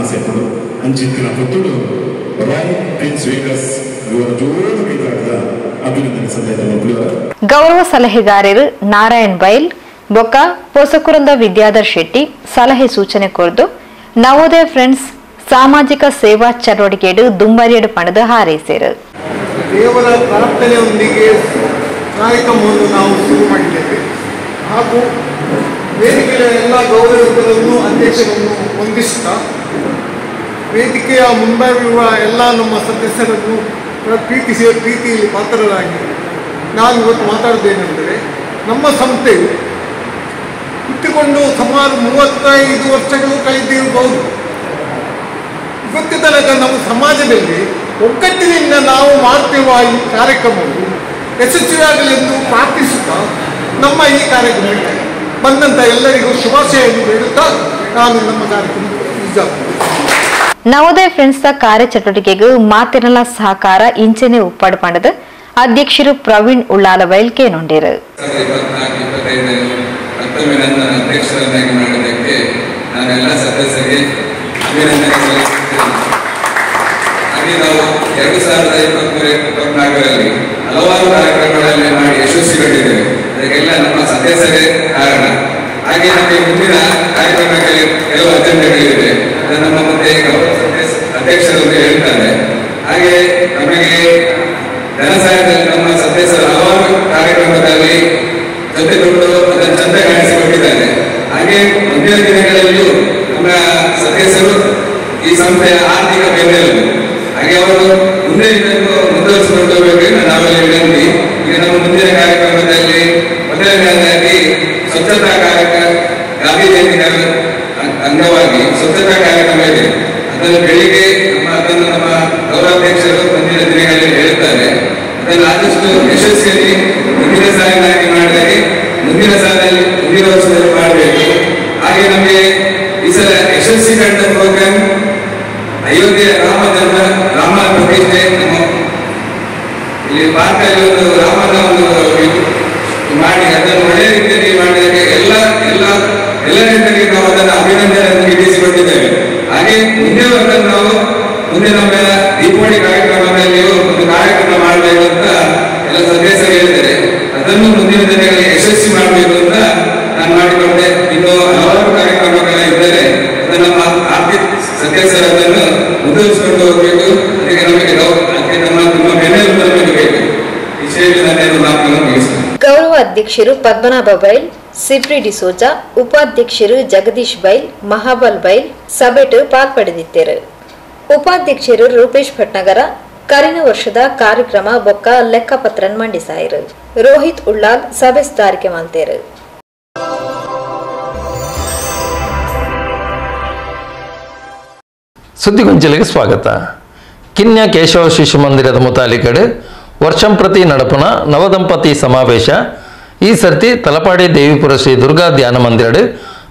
ಆಸೆ ಪಡು ಅಂಚಿನ ಪುತ್ತೂರು ರಾಯ್ ಪ್ರಿನ್ಸ್ ವೇಗಸ್ ಇವರ ಜೋರು ಕೈಗಾರದ ಅಭಿನಂದನೆ ಸಂದೇಶ ಗೌರವ ಸಲಹೆಗಾರರು ನಾರಾಯಣ್ ಬೈಲ್ ಬೊಕ್ಕ ಪೊಸಕುರಂದ ವಿದ್ಯಾಧರ್ ಶೆಟ್ಟಿ ಸಲಹೆ ಸೂಚನೆ ಕೊರದು ನವೋದಯ ಫ್ರೆಂಡ್ಸ್ ಸಾಮಾಜಿಕ ಸೇವಾ ಚಟುವಟಿಕೆಡು ದುಂಬರಿಯಡು ಪಣದ ಹಾರೈಸಿದರು. ದೇವರ ಪ್ರಾರ್ಥನೆಯೊಂದಿಗೆ ಕಾರ್ಯಕ್ರಮವನ್ನು ನಾವು ಶುರು ಮಾಡಿದ್ದೇವೆ ಹಾಗೂ ವೇದಿಕೆಯ ಎಲ್ಲ ಗೌರವಿತರನ್ನು ಅಧ್ಯಕ್ಷರನ್ನು ವಂದಿಸುತ್ತಾ ವೇದಿಕೆಯ ಮುಂಬರುವ ಎಲ್ಲ ನಮ್ಮ ಸದಸ್ಯರನ್ನು ಪ್ರೀತಿಯಲ್ಲಿ ಪಾತ್ರರಾಗಿ ನಾನು ಇವತ್ತು ಮಾತಾಡುವುದೇನೆಂದರೆ ನಮ್ಮ ಸಂಸ್ಥೆಯು ಹುಟ್ಟಿಕೊಂಡು ಸುಮಾರು 35 ವರ್ಷಗಳು ಕಳೆದಿರಬಹುದು. ಇವತ್ತಿನ ತನಕ ನಮ್ಮ ಸಮಾಜದಲ್ಲಿ ಒಗ್ಗಟ್ಟಿನಿಂದ ನಾವು ಮಾಡ್ತಿರುವ ಈ ಕಾರ್ಯಕ್ರಮವು ಯಶಸ್ವಿಯಾಗಲೆಂದು ಪ್ರಾರ್ಥಿಸುತ್ತಾ ನಮ್ಮ ಈ ಕಾರ್ಯಕ್ರಮಕ್ಕೆ ಬಂದಂಥ ಎಲ್ಲರಿಗೂ ಶುಭಾಶಯವನ್ನು ಹೇಳುತ್ತಾ ನಾನು ನಮ್ಮ ಕಾರ್ಯಕ್ರಮ ನವೋದಯ ಫ್ರೆಂಡ್ಸ್ ಕಾರ್ಯಚಟುವಟಿಕೆಗೂ ಮಾತಿನಲ ಸಹಕಾರ ಇಂಚೆನೆ ಉಪ್ಪಾಡು ಪಂಡದ ಅಧ್ಯಕ್ಷರು ಪ್ರವೀಣ್ ಉಳ್ಳಾಲ ಬೈಲ್ಕೆ ನುಂಡಿರು. ಅಧ್ಯಕ್ಷರನ್ನಾಗಿ ಮಾಡೋದಕ್ಕೆ ನಾನೆಲ್ಲ ಸದಸ್ಯರಿಗೆ ಅಭಿನಂದನೆ ಸಲ್ಲಿಸುತ್ತೇನೆ. ಹಾಗೆ ನಾವು 2023-24ರಲ್ಲಿ ಹಲವಾರು ಕಾರ್ಯಕ್ರಮಗಳಲ್ಲಿ ಮಾಡಿ ಯಶಸ್ವಿಗೊಂಡಿದ್ದೇವೆ. ಅದಕ್ಕೆಲ್ಲ ನಮ್ಮ ಸದಸ್ಯರೇ ಕಾರಣ. ಹಾಗೆ ನಮಗೆ ಮುಂದಿನ ಕಾರ್ಯಕ್ರಮಕ್ಕೆ ಕೆಲವು ಅಜೆಂಡಾಗಳಿವೆ, ಅದನ್ನು ನಮ್ಮ ಮುಂದೆ ಅಧ್ಯಕ್ಷರು ಹೇಳ್ತಾರೆ. ಹಾಗೆ ನಮಗೆ ಧನಸಹಾಯದಲ್ಲಿ ನಮ್ಮ ಸದಸ್ಯರು ಹಲವಾರು ಕಾರ್ಯಕ್ರಮದಲ್ಲಿ ಜೊತೆಗೊಂಡು ಅದನ್ನು ಚಂದ ಕಾಣಿಸಿಕೊಂಡಿದ್ದಾರೆ. ಹಾಗೆ ಮುಂದಿನ ದಿನಗಳಲ್ಲೂ ನಮ್ಮ ಸದಸ್ಯರು ಈ ಸಂಸ್ಥೆಯ ಆರ್ಥಿಕ ಬೆನ್ನೆಲುಬು. ಹಾಗೆ ಅವರು ಮುಂದೆ ಇದನ್ನು ಮುಂದುವರಿಸಿಕೊಂಡು ಹೋಗಬೇಕು ನಾವೆಲ್ಲ ವಿನಂತಿ. ಈಗ ನಮ್ಮ ಮುಂದಿನ ಕಾರ್ಯಕ್ರಮದಲ್ಲಿ ಮೊದಲನೇದಾಗಿ ಸ್ವಚ್ಛತಾ ಗಾಂಧಿ ಜಯಂತಿ ಅಂಗವಾಗಿ ಸ್ವಚ್ಛತಾ ಕಾರ್ಯಕ್ರಮ ಇದೆ. ಅದನ್ನು ಬೆಳಿಗ್ಗೆ ಅದನ್ನು ನಮ್ಮ ಗೌರವಾಧ್ಯಕ್ಷರು ಮುಂದಿನ ದಿನಗಳಲ್ಲಿ ಹೇಳುತ್ತಾರೆ. ಅದನ್ನು ಆದಷ್ಟು ಯಶಸ್ವಿಯಾಗಿ ಮುಂದಿನ ಸಾಲಿನಾಗಿ ಮಾಡಿದರೆ ಮುಂದಿನ ಸಾಲಿನಲ್ಲಿ ಮುಂದಿನ ವರ್ಷದಲ್ಲಿ ಮಾಡಬೇಕು. ಹಾಗೆ ನಮಗೆ ಈ ಸಲ ಯಶಸ್ವಿ ಕಂಡ ಪ್ರೋಗ್ರಾಮ್ ಅಯೋಧ್ಯೆ ರಾಮ ಪ್ರತಿಷ್ಠೆ. ನಮ್ಮ ಇಲ್ಲಿ ಪಾರ್ಕಲ್ಲಿ ಒಂದು ರಾಮನ ಒಂದು ಮಾಡಿ ಅದನ್ನು ಒಳ್ಳೆಯ ರೀತಿಯಲ್ಲಿ ಮಾಡಿದರೆ ಎಲ್ಲ ರೀತಿಯಲ್ಲಿ ನಾವು ಅದನ್ನು ಅಭಿನಂದನೆಯನ್ನು ಇರಿಸಿಕೊಂಡಿದ್ದೇವೆ. ಹಾಗೆ ಮುಂದೆ ನಾವು ಮುಂದೆ ನಮ್ಮ ದೀಪಾವಳಿ ಕಾರ್ಯಕ್ರಮದಲ್ಲಿ ಒಂದು ಕಾರ್ಯಕ್ರಮ ಮಾಡಬೇಕು ಅಂತ ಎಲ್ಲ ಸದಸ್ಯರು ಹೇಳಿದ್ದಾರೆ. ಅದನ್ನು ಮುಂದಿನ ದಿನಗಳಲ್ಲಿ ಯಶಸ್ವಿ ಮಾಡಬೇಕು ಅಂತ ನಾನು ಮಾಡಿಕೊಂಡೆ. ಇನ್ನು ಹಲವಾರು ಕಾರ್ಯಕ್ರಮಗಳ ಇದ್ದರೆ ಅದನ್ನು ನಮ್ಮ ಆರ್ಥಿಕ ಸದಸ್ಯರು ಅದನ್ನು ಮುಂದುವರಿಸಿಕೊಂಡು ಹೋಗಬೇಕು. ಅದಕ್ಕೆ ನಮಗೆ ನಮ್ಮ ಬೆನ್ನೆಲುಬು ನಮಗೆ ಬೇಕು. ವಿಷಯದಲ್ಲಿ ನಾನು ಮಾತನ್ನು ಮುಗಿಸ್ತೇನೆ. ಗೌರವ ಅಧ್ಯಕ್ಷರು ಪದ್ಮನಾಭ ಬೈಲ್, ಸಿಬ್ರಿ ಡಿಸೋಜಾ, ಉಪಾಧ್ಯಕ್ಷರು ಜಗದೀಶ್ ಬೈಲ್, ಮಹಾಬಲ್ ಬೈಲ್ ಸಭೆಟ್ ಪಾಲ್ಪಡೆದಿದ್ದರು. ಉಪಾಧ್ಯಕ್ಷರು ರೂಪೇಶ್ ಭಟ್ನಗರ ಕರಿನ ವರ್ಷದ ಕಾರ್ಯಕ್ರಮ ಬೊಕ್ಕ ಲೆಕ್ಕಪತ್ರನ್ ಮಂಡಿಸಾಯಿರು. ರೋಹಿತ್ ಉಳ್ಳಾಲ್ ಸಭೆ ಸುಧಾರಿಕೆ ಮಾಡ್ತೇರು. ಸುದ್ದಿಗೊಂಚಲಿಗೆ ಸ್ವಾಗತ. ಕಿನ್ಯ ಕೇಶವ ಶಿಶು ಮಂದಿರದ ಮುತಾಲಿಕಡೆ ವರ್ಷಂ ಪ್ರತಿ ನಡಪುನ ನವದಂಪತಿ ಸಮಾವೇಶ ಈ ಸರ್ತಿ ತಲಪಾಡಿ ದೇವಿಪುರ ಶ್ರೀ ದುರ್ಗಾ ಧ್ಯಾನ ಮಂದಿರಡು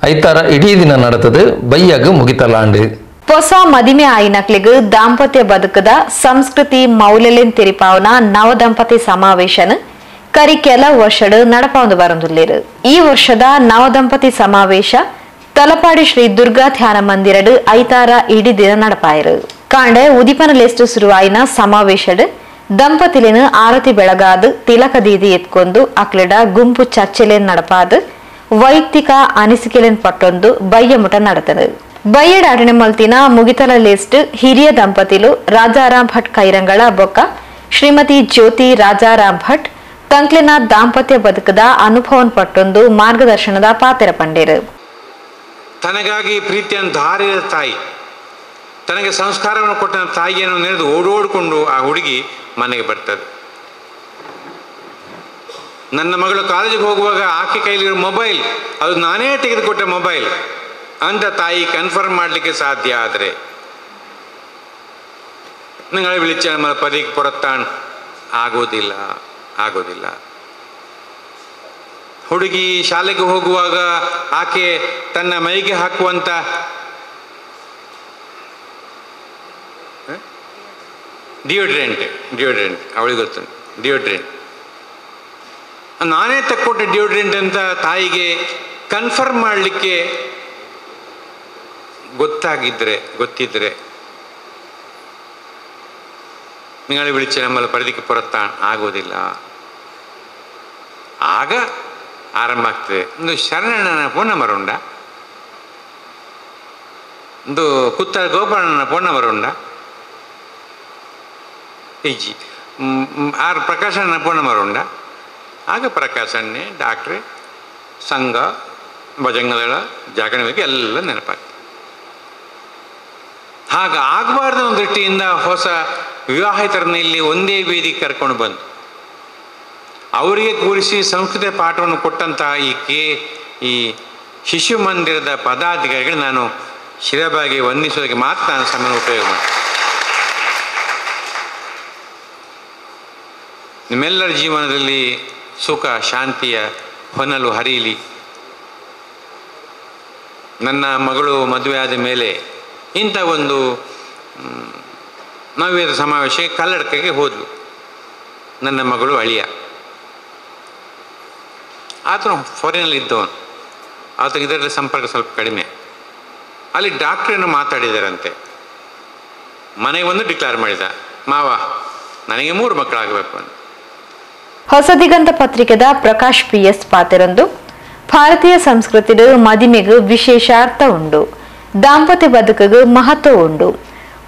ಐತಾರ ಇಡೀ ದಿನ ನಡೆತದು ಬೈಯಾಗ ಮುಗಿತಲಾಂಡು. ಹೊಸ ಮದಿಮೆ ಆಯ್ನಕ್ಲಿಗೂ ದಾಂಪತ್ಯ ಬದುಕದ ಸಂಸ್ಕೃತಿ ಮೌಲ್ಯಲೆನ್ ತೆರಿಪಾವನ ನವದಂಪತಿ ಸಮಾವೇಶನ ಕರಿ ಕೆಲ ವರ್ಷಡ್ ನಡಪಾಂದು ಬರಂದುಲ್ಲೇರು. ಈ ವರ್ಷದ ನವದಂಪತಿ ಸಮಾವೇಶ ತಲಪಾಡಿ ಶ್ರೀ ದುರ್ಗಾ ಧ್ಯಾನ ಮಂದಿರಡ್ ಐತಾರ ಇಡೀ ದಿನ ನಡಪಾಯರು. ಕಾಂಡೆ ಉದಿಪನ ಲೆಸ್ಟ್ ಶುರುವಾಯಿನ ಸಮಾವೇಶಡ್ ದಂಪತಿಲಿನ ಆರತಿ ಬೆಳಗಾದ್ ತಿಲಕ ದೀದಿ ಎತ್ಕೊಂದು ಅಕ್ಲಡ ಗುಂಪು ಚರ್ಚೆಲೇನ್ ನಡಪಾದ್ ವೈಯಕ್ತಿಕ ಅನಿಸಿಕೆಲೇನ್ ಪಟ್ಟೊಂದು ಬಯ್ಯಮುಟ ನಡತದು. ಬಯ್ಯಡ್ ಅಟಣೆ ಮಲ್ತಿನ ಮುಗಿತಲ ಲೆಸ್ಟ್ ಹಿರಿಯ ದಂಪತಿಲು ರಾಜಾರಾಮ್ ಭಟ್ ಕೈರಂಗಳ ಬೊಕ್ಕ ಶ್ರೀಮತಿ ಜ್ಯೋತಿ ರಾಜಾರಾಮ್ ಭಟ್ ತಂಕ್ಲಿನ ದಾಂಪತ್ಯ ಬದುಕದ ಅನುಭವನ್ ಪಟ್ಟೊಂದು ಮಾರ್ಗದರ್ಶನದ ಪಾತ್ರ ಪಂಡೇರು. ತನಗಾಗಿ ಪ್ರೀತಿಯನ್ನು ಧಾರಿದ ತಾಯಿ, ತನಗೆ ಸಂಸ್ಕಾರವನ್ನು ಕೊಟ್ಟ ತಾಯಿಯನ್ನು ನೆನೆದು ಓಡೋಡಿಕೊಂಡು ಆ ಹುಡುಗಿ ಮನೆಗೆ ಬರ್ತದೆ. ನನ್ನ ಮಗಳು ಕಾಲೇಜಿಗೆ ಹೋಗುವಾಗ ಆಕೆ ಕೈಲಿರೋ ಮೊಬೈಲ್ ಅದು ನಾನೇ ತೆಗೆದುಕೊಟ್ಟ ಮೊಬೈಲ್ ಅಂತ ತಾಯಿ ಕನ್ಫರ್ಮ್ ಮಾಡಲಿಕ್ಕೆ ಸಾಧ್ಯ. ಆದರೆ ನಿങ്ങളെ വിളിച്ച നമ്മൾ പതിക്ക് പുറത്താൻ ಆಗೋದಿಲ್ಲ. ಹುಡುಗಿ ಶಾಲೆಗೆ ಹೋಗುವಾಗ ಆಕೆ ತನ್ನ ಮೈಗೆ ಹಾಕುವಂತ ಡಿಯೋಡ್ರೆಂಟ್ ಅವಳಿಗೆ ಗೊತ್ತು. ಡಿಯೋಡ್ರೆಂಟ್ ನಾನೇ ತಕ್ಕೊಟ್ಟ ಡಿಯೋಡ್ರೆಂಟ್ ಅಂತ ತಾಯಿಗೆ ಕನ್ಫರ್ಮ್ ಮಾಡಲಿಕ್ಕೆ ಗೊತ್ತಿದ್ರೆ നിങ്ങളെ വിളിച്ച് നമ്മൾ പരിധിക്ക് പുറത്താൻ ಆಗೋದಿಲ್ಲ. ಆಗ ಆರಂಭ ಆಗ್ತದೆ. ಒಂದು ಶರಣಣ್ಣನ ಫೋನ್ ನಂಬರ್ ಉಂಡ, ಒಂದು ಕುತ್ತಲ ಗೋಪಾಲಣ್ಣನ ಫೋನ್ ನಂಬರ್ ಉಂಡ, ಈಜಿ ಆರು ಪ್ರಕಾಶಣ್ಣನ ಫೋನ್ ನಂಬರ್ ಉಂಡ. ಆಗ ಪ್ರಕಾಶಣ್ಣೆ ಡಾಕ್ಟ್ರೆ ಸಂಘ ಭಜಂಗಗಳ ಜಾಗರಣೆ ಬಗ್ಗೆ ಎಲ್ಲ ನೆನಪಾಗ್ತದೆ. ಹಾಗ ಆಗಬಾರ್ದು ಒಂದು ದೃಷ್ಟಿಯಿಂದ ಹೊಸ ವಿವಾಹಿತರನ್ನ ಇಲ್ಲಿ ಒಂದೇ ವೇದಿಕೆ ಕರ್ಕೊಂಡು ಬಂದು ಅವರಿಗೆ ಕೂರಿಸಿ ಸಂಸ್ಕೃತ ಪಾಠವನ್ನು ಕೊಟ್ಟಂತಹ ಈ ಶಿಶು ಮಂದಿರದ ಪದಾಧಿಕಾರಿಗಳು ನಾನು ಶಿರಬಾಗಿ ವಂದಿಸೋದಕ್ಕೆ ಮಾತ್ರ ನಾನು ಸಮಯ ಉಪಯೋಗ ಮಾಡಿ. ನಿಮ್ಮೆಲ್ಲರ ಜೀವನದಲ್ಲಿ ಸುಖ ಶಾಂತಿಯ ಹೊನಲು ಹರಿಯಲಿ. ನನ್ನ ಮಗಳು ಮದುವೆ ಆದ ಮೇಲೆ ಇಂಥ ಒಂದು ನವ್ಯದ ಸಮಾವೇಶಕ್ಕೆ ಕಲ್ಲಡಕಕ್ಕೆ ಹೋದ್ಲು. ನನ್ನ ಮಗಳು ಅಳಿಯ, ಆತನು ಫಾರಿನಲ್ಲಿ ಇದ್ದವನು, ಆತನಿಗೆ ಇದರಲ್ಲಿ ಸಂಪರ್ಕ ಸ್ವಲ್ಪ ಕಡಿಮೆ. ಅಲ್ಲಿ ಡಾಕ್ಟ್ರನ್ನು ಮಾತಾಡಿದಾರಂತೆ. ಮನೆಗೆ ಒಂದು ಡಿಕ್ಲೇರ್ ಮಾಡಿದ, ಮಾವ ನನಗೆ 3 ಮಕ್ಕಳಾಗಬೇಕು ಅಂತ. ಹೊಸ ದಿಗಂತ ಪತ್ರಿಕೆದ ಪ್ರಕಾಶ್ PS ಪಾತೆರಂದು ಭಾರತೀಯ ಸಂಸ್ಕೃತಿಡು ಮದಿಮೆಗೂ ವಿಶೇಷ ಅರ್ಥ ಉಂಡು, ದಾಂಪತ್ಯ ಬದುಕಗೂ ಮಹತ್ವ ಉಂಡು,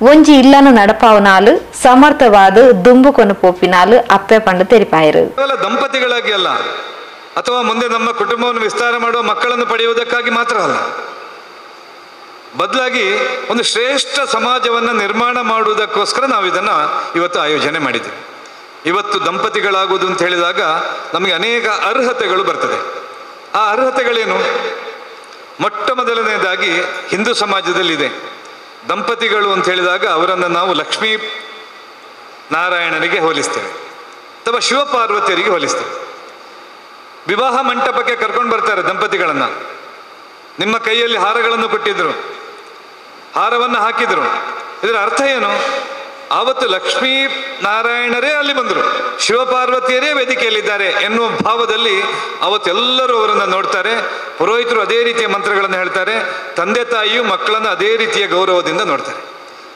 ಒಂಜಿ ಇಲ್ಲನ ನಡಪಾವನಾಲು ಸಮರ್ಥವಾದ ದುಂಬುಕೊನು ಪೋಪಿನಾಲು ಅಪ್ಪೆ ಪಂಡು ತೆರಿಪಾಯರು. ದಂಪತಿಗಳಾಗಿ ಅಲ್ಲ, ಅಥವಾ ಮುಂದೆ ನಮ್ಮ ಕುಟುಂಬವನ್ನು ವಿಸ್ತಾರ ಮಾಡುವ ಮಕ್ಕಳನ್ನು ಪಡೆಯುವುದಕ್ಕಾಗಿ ಮಾತ್ರ ಅಲ್ಲ, ಬದಲಾಗಿ ಒಂದು ಶ್ರೇಷ್ಠ ಸಮಾಜವನ್ನು ನಿರ್ಮಾಣ ಮಾಡುವುದಕ್ಕೋಸ್ಕರ ನಾವು ಇದನ್ನು ಇವತ್ತು ಆಯೋಜನೆ ಮಾಡಿದ್ದೀವಿ. ಇವತ್ತು ದಂಪತಿಗಳಾಗುವುದು ಅಂತ ಹೇಳಿದಾಗ ನಮಗೆ ಅನೇಕ ಅರ್ಹತೆಗಳು ಬರ್ತದೆ. ಆ ಅರ್ಹತೆಗಳೇನು? ಮೊಟ್ಟ ಮೊದಲನೇದಾಗಿ ಹಿಂದೂ ಸಮಾಜದಲ್ಲಿದೆ. ದಂಪತಿಗಳು ಅಂತ ಹೇಳಿದಾಗ ಅವರನ್ನು ನಾವು ಲಕ್ಷ್ಮೀ ನಾರಾಯಣನಿಗೆ ಹೋಲಿಸ್ತೇವೆ ಅಥವಾ ಶಿವಪಾರ್ವತಿಯರಿಗೆ ಹೋಲಿಸ್ತೇವೆ. ವಿವಾಹ ಮಂಟಪಕ್ಕೆ ಕರ್ಕೊಂಡು ಬರ್ತಾರೆ ದಂಪತಿಗಳನ್ನು. ನಿಮ್ಮ ಕೈಯಲ್ಲಿ ಹಾರಗಳನ್ನು ಕೊಟ್ಟಿದ್ರು, ಹಾರವನ್ನು ಹಾಕಿದ್ರು. ಇದರ ಅರ್ಥ ಏನು? ಆವತ್ತು ಲಕ್ಷ್ಮೀ ನಾರಾಯಣರೇ ಅಲ್ಲಿ ಬಂದರು, ಶಿವಪಾರ್ವತಿಯರೇ ವೇದಿಕೆಯಲ್ಲಿದ್ದಾರೆ ಎನ್ನುವ ಭಾವದಲ್ಲಿ ಅವತ್ತೆಲ್ಲರೂ ಅವರನ್ನು ನೋಡ್ತಾರೆ. ಪುರೋಹಿತರು ಅದೇ ರೀತಿಯ ಮಂತ್ರಗಳನ್ನು ಹೇಳ್ತಾರೆ, ತಂದೆ ತಾಯಿಯು ಮಕ್ಕಳನ್ನು ಅದೇ ರೀತಿಯ ಗೌರವದಿಂದ ನೋಡ್ತಾರೆ.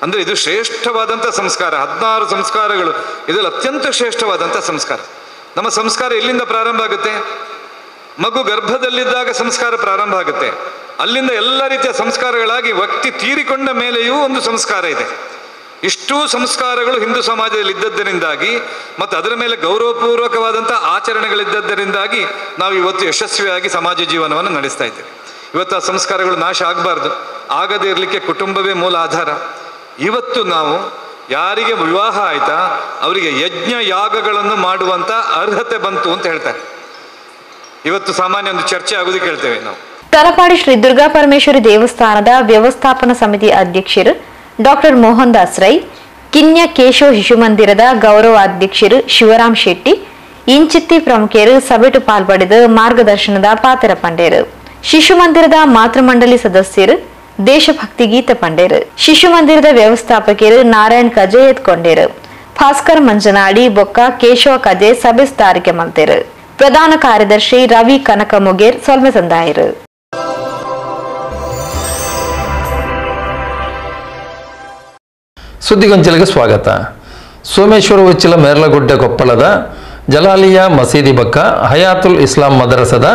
ಅಂದರೆ ಇದು ಶ್ರೇಷ್ಠವಾದಂಥ ಸಂಸ್ಕಾರ. 16 ಸಂಸ್ಕಾರಗಳು, ಇದರಲ್ಲಿ ಅತ್ಯಂತ ಶ್ರೇಷ್ಠವಾದಂಥ ಸಂಸ್ಕಾರ. ನಮ್ಮ ಸಂಸ್ಕಾರ ಎಲ್ಲಿಂದ ಪ್ರಾರಂಭ ಆಗುತ್ತೆ? ಮಗು ಗರ್ಭದಲ್ಲಿದ್ದಾಗ ಸಂಸ್ಕಾರ ಪ್ರಾರಂಭ ಆಗುತ್ತೆ. ಅಲ್ಲಿಂದ ಎಲ್ಲ ರೀತಿಯ ಸಂಸ್ಕಾರಗಳಾಗಿ ವ್ಯಕ್ತಿ ತೀರಿಕೊಂಡ ಮೇಲೆಯೂ ಒಂದು ಸಂಸ್ಕಾರ ಇದೆ. ಇಷ್ಟೂ ಸಂಸ್ಕಾರಗಳು ಹಿಂದೂ ಸಮಾಜದಲ್ಲಿ ಇದ್ದದ್ದರಿಂದಾಗಿ ಮತ್ತು ಅದರ ಮೇಲೆ ಗೌರವಪೂರ್ವಕವಾದಂಥ ಆಚರಣೆಗಳಿದ್ದದ್ದರಿಂದಾಗಿ ನಾವು ಇವತ್ತು ಯಶಸ್ವಿಯಾಗಿ ಸಮಾಜ ಜೀವನವನ್ನು ನಡೆಸ್ತಾ ಇದ್ದೇವೆ. ಇವತ್ತು ಆ ಸಂಸ್ಕಾರಗಳು ನಾಶ ಆಗಬಾರ್ದು, ಆಗದೇ ಇರಲಿಕ್ಕೆ ಕುಟುಂಬವೇ ಮೂಲ ಆಧಾರ. ಇವತ್ತು ನಾವು ಯಾರಿಗೆ ವಿವಾಹ ಆಯ್ತಾ ಅವರಿಗೆ ಯಜ್ಞ ಯಾಗಗಳನ್ನು ಮಾಡುವಂಥ ಅರ್ಹತೆ ಬಂತು ಅಂತ ಹೇಳ್ತಾರೆ. ಇವತ್ತು ಸಾಮಾನ್ಯ ಒಂದು ಚರ್ಚೆ ಆಗೋದಕ್ಕೆ ಹೇಳ್ತೇವೆ ನಾವು. ತಲಪಾಡಿ ಶ್ರೀ ದುರ್ಗಾ ಪರಮೇಶ್ವರಿ ದೇವಸ್ಥಾನದ ವ್ಯವಸ್ಥಾಪನಾ ಸಮಿತಿ ಅಧ್ಯಕ್ಷರು ಡಾಕ್ಟರ್ ಮೋಹನ್ ದಾಸ್ ರೈ, ಕಿನ್ಯ ಕೇಶವ ಶಿಶು ಮಂದಿರದ ಗೌರವ ಅಧ್ಯಕ್ಷರು ಶಿವರಾಮ್ ಶೆಟ್ಟಿ, ಇಂಚಿತ್ತಿ ಪ್ರಮುಖರು ಸಭೆಟು ಪಾಲ್ಪಡೆದು ಮಾರ್ಗದರ್ಶನದ ಪಾತ್ರ ಪಂಡೇರು. ಶಿಶು ಮಂದಿರದ ಮಾತೃಮಂಡಲಿ ಸದಸ್ಯರು ದೇಶಭಕ್ತಿ ಗೀತ ಪಂಡೇರು. ಶಿಶು ಮಂದಿರದ ವ್ಯವಸ್ಥಾಪಕರು ನಾರಾಯಣ್ ಕಜೆ ಎತ್ಕೊಂಡೇರು. ಭಾಸ್ಕರ್ ಮಂಜನಾಡಿ ಬೊಕ್ಕ ಕೇಶವ ಕಜೆ ಸಭೆ ಸುಧಾರಿಕೆ ಮಂತಿರು. ಪ್ರಧಾನ ಕಾರ್ಯದರ್ಶಿ ರವಿ ಕನಕ ಮುಗೇರ್ ಸೊಲ್ಮೆ ಸಂದಾಯಿರು. ಸುದ್ದಿಗೊಂಚಲಿಗೆ ಸ್ವಾಗತ. ಸೋಮೇಶ್ವರ ಉಚ್ಚಿಲ ಮೇರ್ಲಗುಡ್ಡೆ ಕೊಪ್ಪಳದ ಜಲಾಲಿಯಾ ಮಸೀದಿ ಬಕ್ಕ ಹಯಾತುಲ್ ಇಸ್ಲಾಂ ಮದರಸದ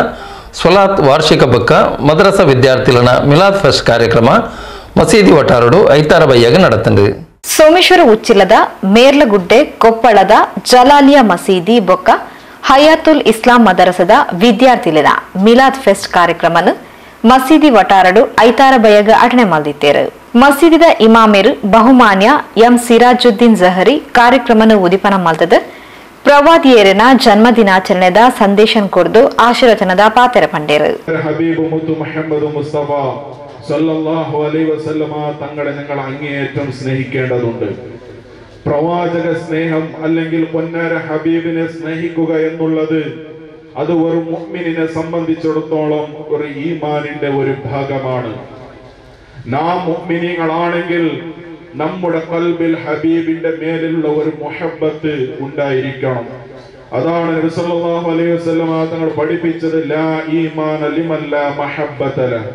ಸ್ವಲಾತ್ ವಾರ್ಷಿಕ ಬಕ್ಕ ಮದರಸ ವಿದ್ಯಾರ್ಥಿಗಳ ಮಿಲಾದ್ ಫೆಸ್ಟ್ ಕಾರ್ಯಕ್ರಮ ಮಸೀದಿ ಒಟಾರಡು ಐತಾರ ಬಯ್ಯಾಗ ನಡೆತಂಡು. ಸೋಮೇಶ್ವರ ಉಚ್ಚಿಲದ ಮೇರ್ಲಗುಡ್ಡೆ ಕೊಪ್ಪಳದ ಜಲಾಲಿಯಾ ಮಸೀದಿ ಬೊಕ್ಕ ಹಯಾತುಲ್ ಇಸ್ಲಾಂ ಮದರಸದ ವಿದ್ಯಾರ್ಥಿಗಳ ಮಿಲಾದ್ ಫೆಸ್ಟ್ ಕಾರ್ಯಕ್ರಮನು ಮಸೀದಿ ವಟಾರಡು ಐತಾರ ಬಯ್ಯಾಗ ಅಟನೆ ಮಲ್ದಿತ್ತೇರು. ಮಸೀದಿದ ಇಮಾಮೇರು ಬಹುಮಾನ್ಯ ಎಂ ಸಿರಾಜುದ್ದೀನ್ ಜಹರಿ ಕಾರ್ಯಕ್ರಮನ ಉದಿಪನ ಮಲ್ತದ ಪ್ರವಾದಿಯೇರನ ಜನ್ಮ ದಿನಾಚರಣೆದ ಸಂದೇಶನ್ ಕೊಡ್ದು ಆಶೀರ್ವಚನದ ಪಾತೆರ ಪಂಡೇರು. ഹബീബ് മുത്തു മുഹമ്മദ് മുസ്തഫ സല്ലല്ലാഹു അലൈഹി വസല്ലമ തങ്ങളെ നിങ്ങൾ അങ്ങേയറ്റം സ്നേഹിക്കേണ്ടതുണ്ട്. പ്രവാചക സ്നേഹം അല്ലെങ്കിൽ പൊന്നാര ഹബീബിനെ സ്നേഹിക്കുക എന്നുള്ളത് അത് ഒരു മുഅ്മിനിനെ സംബന്ധിച്ചിടത്തോളം ഒരു ഈമാനിന്റെ ഒരു ഭാഗമാണ്. നാം മുഅ്മിനീങ്ങളാണെങ്കിൽ നമ്മുടെ ഖൽബിൽ ഹബീബിന്റെ മേലുള്ള ഒരു മുഹബ്ബത്ത് ഉണ്ടായിരിക്കണം. അതാണ് നബി സല്ലല്ലാഹു അലൈഹി വസല്ലമ തങ്ങൾ പഠിപ്പിച്ചത്, ലാ ഈമാന ലിമൻ ലാ മഹബ്ബത ലഹ.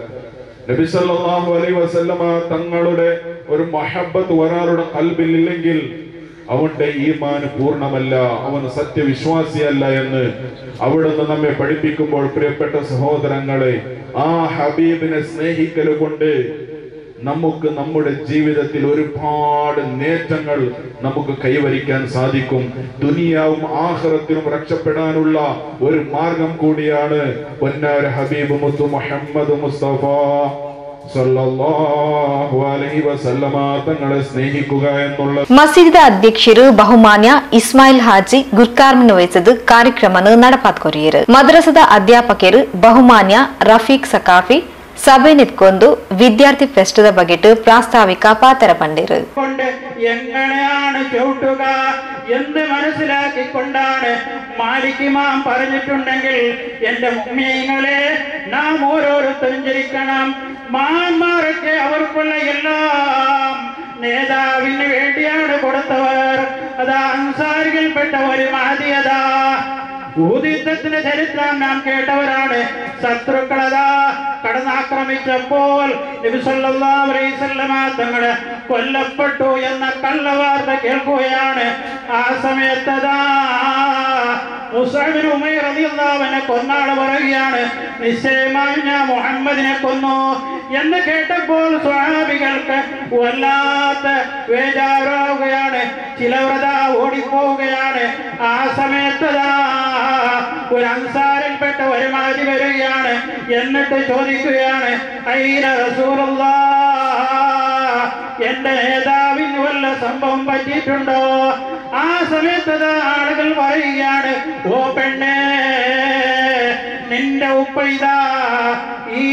നബി സല്ലല്ലാഹു അലൈഹി വസല്ലമ തങ്ങളുടെ ഒരു മഹബ്ബത്ത് ഒരാളുടെ ഖൽബിൽ ഇല്ലെങ്കിൽ അവന്റെ ഈമാൻ പൂർണ്ണമല്ല, അവൻ സത്യവിശ്വാസിയല്ല എന്ന് അവിടുന്ന് നമ്മെ പഠിപ്പിക്കുമ്പോൾ, പ്രിയപ്പെട്ട സഹോദരങ്ങളെ, ആ ഹബീബിനെ സ്നേഹിക്കൽ കൊണ്ട് നമുക്ക് നമ്മുടെ ജീവിതത്തിൽ ഒരുപാട് നേട്ടങ്ങൾ നമുക്ക് കൈവരിക്കാൻ സാധിക്കും. ദുനിയാവും ആഖിറത്തിലും രക്ഷപ്പെടാനുള്ള ഒരു മാർഗം കൂടിയാണ് പൊന്നാര ഹബീബ് മുത്തു മുഹമ്മദ് മുസ്തഫ സല്ലല്ലാഹു അലൈഹി വസല്ലമ തങ്ങളെ സ്നേഹിക്കുക എന്നുള്ളത്. ಮಸೀದಿದ ಅಧ್ಯಕ್ಷರು ಬಹುಮಾನ್ಯ ಇಸ್ಮಾಯಿಲ್ ಹಾಜಿ ಗುರ್ಕಾರ್ಮನ್ ವಹಿಸಿದ ಕಾರ್ಯಕ್ರಮವನ್ನು ನಡೆಪಾತ್ಕೊರಿಯರು. ಮದ್ರಸದ ಅಧ್ಯಾಪಕರು ಬಹುಮಾನ್ಯ ರಫೀಕ್ ಸಕಾಫಿ സഭ നിത്കൊണ്ടു വിദ്യാർത്ഥി ഫെസ്റ്റ് ബഗറ്റ് പ്രാസ്താവിക പാത്തര പണ്ടിര്. എങ്ങനെയാണ് ചവിട്ടുക എന്ന് മനസ്സിലാക്കിക്കൊണ്ടാണ് മാലിക് ഇമാം പറഞ്ഞിട്ടുണ്ടെങ്കിൽ, എന്റെ മുഅ്മിനീങ്ങളെ, നാം ഓരോരുത്തരും ജനിക്കണം. മഹാന്മാരൊക്കെ അവർക്കുള്ള എല്ലാം നേതാവിന് വേണ്ടിയാണ് കൊടുത്തവർ. അതാ അൻസാരികൾപ്പെട്ട ഒരു മഹദിയതാ ഊദിത്തത്തിന്റെ ചരിത്രം നാം കേട്ടവരാണ്. ശത്രുക്കളതാ കടന്നാക്രമിച്ചപ്പോൾ നബി സല്ലല്ലാഹു അലൈഹി വസല്ലമ തങ്ങളെ കൊല്ലപ്പെട്ടു എന്ന കള്ളവാർത്ത കേൾക്കുകയാണ്. ആ സമയത്തതാ മുസ്അബ് ഇബ്നു ഉമൈർ റളിയല്ലാഹു അൻഹു കൊന്നാൾ പറയുകയാണ്, നിശ്ചയമായി ഞാൻ മുഹമ്മദിനെ കൊന്നു എന്ന് കേട്ടപ്പോൾ സ്വഹാബികൾക്ക് വല്ലാത്ത വേജാറാവുകയാണ്. ചിലവരതാ ഓടിപ്പോവുകയാണ്. ആ സമയത്തതാ ഒരു അൻസാരിൽപ്പെട്ട ഒരു മാജി വരികയാണ്. എന്നിട്ട് ചോദിക്കുകയാണ്, ഐന റസൂലുള്ളാഹ്, എന്റെ നേതാവിന് വല്ല സംഭവം പറ്റിയിട്ടുണ്ടോ? ആ സമയത്ത് ആളുകൾ പറയുകയാണ്, ഓ പെണ്ണേ, നിന്റെ ഉപ്പ ഇതാ ഈ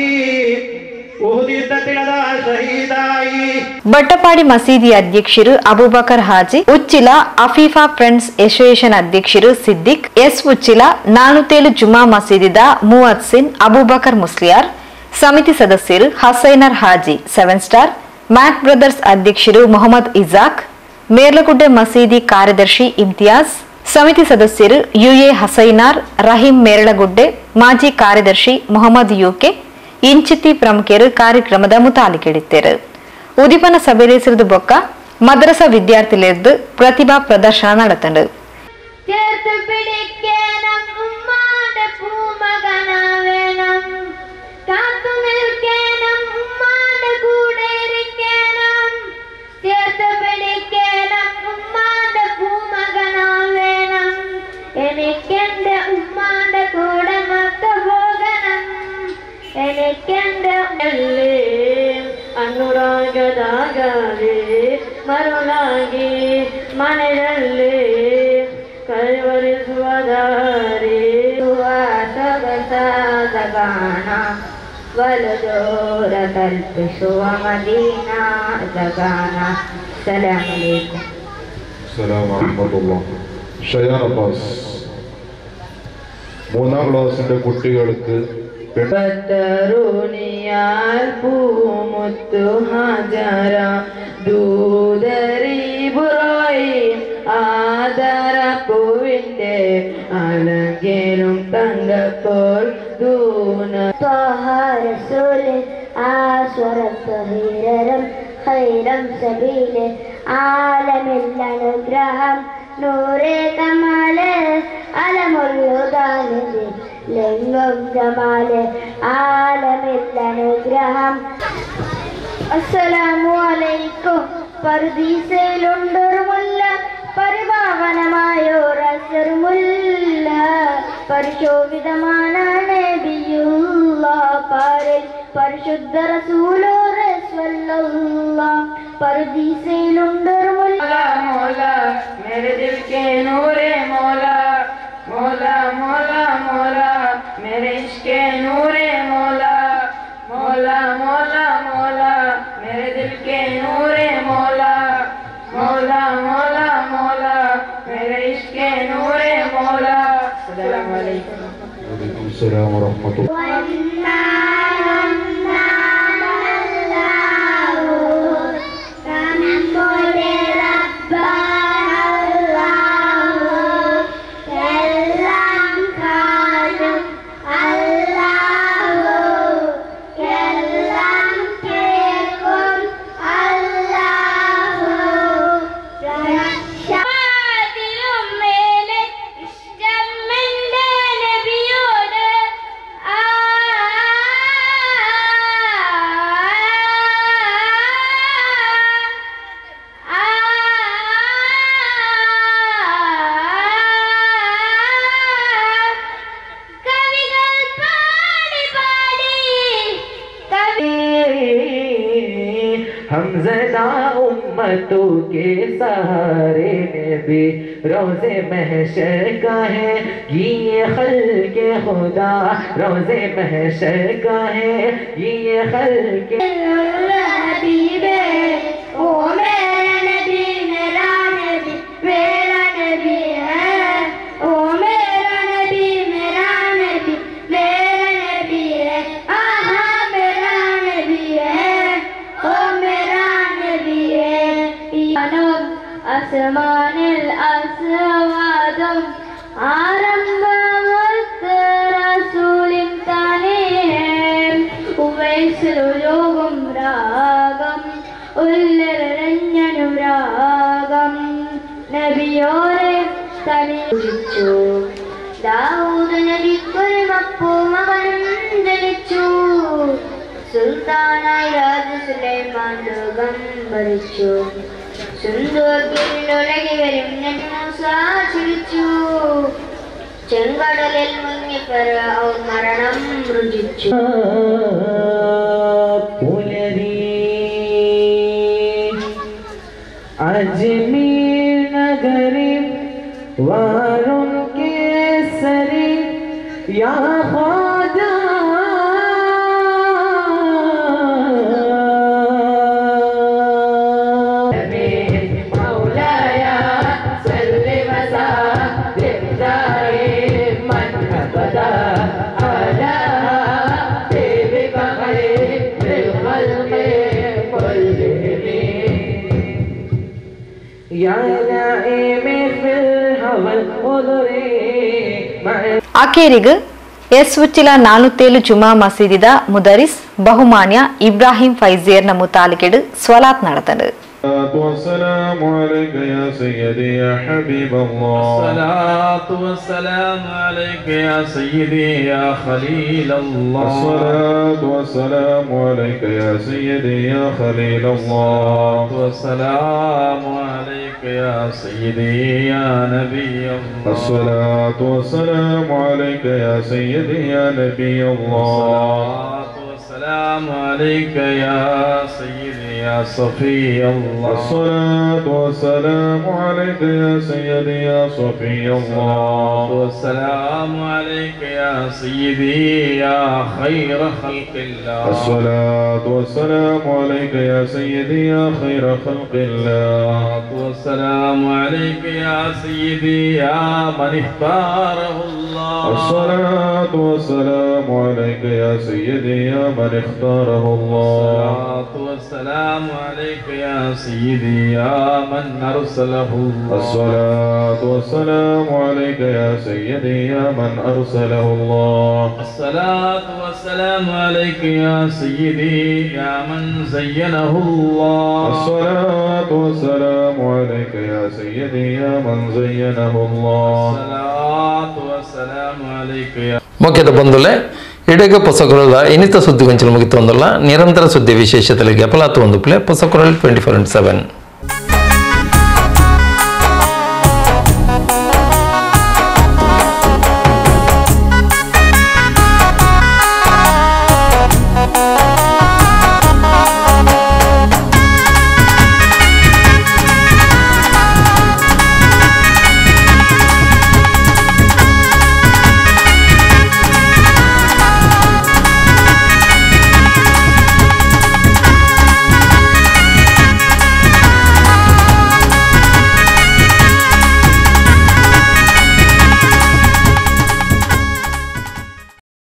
ಬಟ್ಟಪಾಡಿ ಮಸೀದಿ ಅಧ್ಯಕ್ಷರು ಅಬೂಬಕರ್ ಹಾಜಿ, ಉಚ್ಚಿಲ ಅಫೀಫಾ ಫ್ರೆಂಡ್ಸ್ ಅಸೋಸಿಯೇಷನ್ ಅಧ್ಯಕ್ಷರು ಸಿದ್ದಿಕ್ ಎಸ್, ಉಚ್ಚಿಲ 47 ಜುಮಾ ಮಸೀದಿದ ಮುವಜ್ಜಿನ್ ಅಬೂಬಕರ್ ಮುಸ್ಲಿಯಾರ್, ಸಮಿತಿ ಸದಸ್ಯರು ಹಸೈನರ್ ಹಾಜಿ 7 ಸ್ಟಾರ್, ಮ್ಯಾಕ್ ಬ್ರದರ್ಸ್ ಅಧ್ಯಕ್ಷರು ಮೊಹಮ್ಮದ್ ಇಜಾಕ್, ಮೇರ್ಲಗುಡ್ಡೆ ಮಸೀದಿ ಕಾರ್ಯದರ್ಶಿ ಇಮ್ತಿಯಾಜ್, ಸಮಿತಿ ಸದಸ್ಯರು ಯುಎ ಹಸೈನಾರ್, ರಹೀಂ ಮೇರಳಗುಡ್ಡೆ, ಮಾಜಿ ಕಾರ್ಯದರ್ಶಿ ಮೊಹಮ್ಮದ್ ಯುಕೆ, ಇಂಚಿತಿ ಪ್ರಮುಖರು ಕಾರ್ಯಕ್ರಮದ ಮುತಾಲಿಕೆಡಿದ್ದರು. ಉದಿಪನ ಸಭೆಯಲ್ಲಿ ಬೊಕ್ಕ ಮದ್ರಸ ವಿದ್ಯಾರ್ಥಿಗಳಿದ್ದು ಪ್ರತಿಭಾ ಪ್ರದರ್ಶನ ನಡೆತಂಡು. ಅನುರಾಗದಾಗಲಿ ಮರುಳಾಗಿ ಮನೆಯಲ್ಲಿ ಕೈವರಿಸುವ ದಾರಿ ಜಗಾನ ವಲದೋರ ಕಲ್ಪಿಸುವ ಮದೀನಾ ಜಗಾನ. ಸಲಾಮ್ ಅಲೈಕುಂ. സലാം വറഹ്മത്തുള്ളാഹി. ഷയാൻ അബ്ബാസ്, 3ാം ക്ലാസിന്റെ കുട്ടികൾക്ക് തരുണിയാൽ പൂമുത്തു ഹജറ ദൂതരി ഇബ്രാഹിം ആദര പൂവിൻ്റെ അലങ്കേലും തങ്കപ്പോൾ ദൂന റസൂല് ആസ്വരത്തഹീരം ഖൈരം സബീല് ആലമിൽ അനുഗ്രഹം നൂറേ കമാല് അലമുല്ലുദാനിധി ലെങ്കും ജമാല് ആലമിൽ അനുഗ്രഹം. അസ്സലാമു അലൈക്കും. പർദീസയിലുണ്ടൊരു മുല്ല, പരിപാവനമായൊരസർമുല്ല, പരിശോഭിതമാണ് നബിയുല്ലാഹ് പാരിൽ പരിശുദ്ധ റസൂലുള്ളാഹി സ്വല്ലല്ലാഹ്. പർദീസയിലുണ്ടൊരു മുല്ല, മൗലാ മേരെ ദിൽ കെ നൂറെ മൗലാ, മൗലാ മൗലാ മൗലാ മേരെ ഇഷ്കെ നൂറെ മൗലാ, मौला मौला मौला मेरे दिल के नूरे मौला, मौला मौला मौला मेरे इश्क के नूरे मौला. अस्सलाम वालेकुम. वालेकुम अस्सलाम व रहमतुल्लाह. हमज़दा उम्मतों के सहारे में भी रोज़े महशर का है ये खल्क़े खुदा, रोज़े महशर का है ये खल्क़े हबीबे ओ मेरा नबी, मेरा नबी, मेरा नबी है. ओ मेरा नबी, मेरा नबी, मेरा नबी है. आहा मेरा नबी है, ओ मेरा नबी है. असमानिल अस्वादुम ആരംഭമൊത്ത റസൂലിൻ തനിയം ഉവൈസ്ലോകം രാഗം ഉല്ലരഞ്ഞനുരാഗം നബിയോരെ തനിച്ചു. ദാവൂദ് നബിക്കൊരു മപ്പൂമകനും ജനിച്ചു. സുൽത്താനായി രാജ സുലൈമാൻ ലോകം ഭരിച്ചു. സുന്ദരഗിരിലൊലകി വരും നബി മൂസ ചിരിച്ചു. ചെങ്കടലിൽ മുങ്ങി ഫറഔൻ മരണം രുചിച്ചു. अजमेर नगरी वारों के सरी या ख्वाजा मौलाया सल्ले वसा दिलदारे मन बदा आला तेरे बगैर दिल खल्क़े कुल्ली या नाइमे फिल हवल उदरे ಆಖೇರಿಗೆ ಎಸ್ ಉಚ್ಚಿಲ 47 ಜುಮಾ ಮಸೀದಿದ ಮುದರಿಸ್ ಬಹುಮಾನ್ಯ ಇಬ್ರಾಹಿಂ ಫೈಜಿಯರ್ನ ಮುತಾಲಿಕೆಡು ಸ್ವಲಾತ್ ನಡೆದನು. والسلام عليك يا سيدي يا حبيب الله. الصلاة والسلام عليك يا سيدي يا خليل الله. الصلاة والسلام عليك يا سيدي يا خليل الله. والسلام عليك يا سيدي يا نبي الله. الصلاة والسلام عليك يا سيدي يا نبي الله. السلام عليك يا سيدي يا صفي الله. الصلاة والسلام عليك يا سيدي يا صفي الله. والسلام عليك يا سيدي يا خير خلق الله. الصلاة والسلام عليك يا سيدي يا خير خلق الله. والسلام عليك يا سيدي يا من اختاره الله. الصلاة والسلام عليك يا سيدي يا من اختاره الله. الصلاة والسلام عليك يا سيدي يا من أرسله الله. الصلاة والسلام عليك يا سيدي يا من أرسله الله. الصلاة والسلام عليك يا سيدي يا من زينه الله. الصلاة والسلام عليك يا سيدي يا من زينه الله. الصلاة والسلام عليك يا ಮುಖ್ಯದ ಬಂಧುಲೆ ಇಡಗ ಪೊಸಕೊರಲ ಇನ್ನಿತ ಸುದ್ದಿ ಗೊಂಚಲು ಮುಗಿತು ಒಂದಲ್ಲ ನಿರಂತರ ಸುದ್ದಿ ವಿಶೇಷತೆಗೆ ಅಪಲಾತು ಒಂದು ಪ್ಲೇ ಪೊಸಕೊರಲ್ 24/7.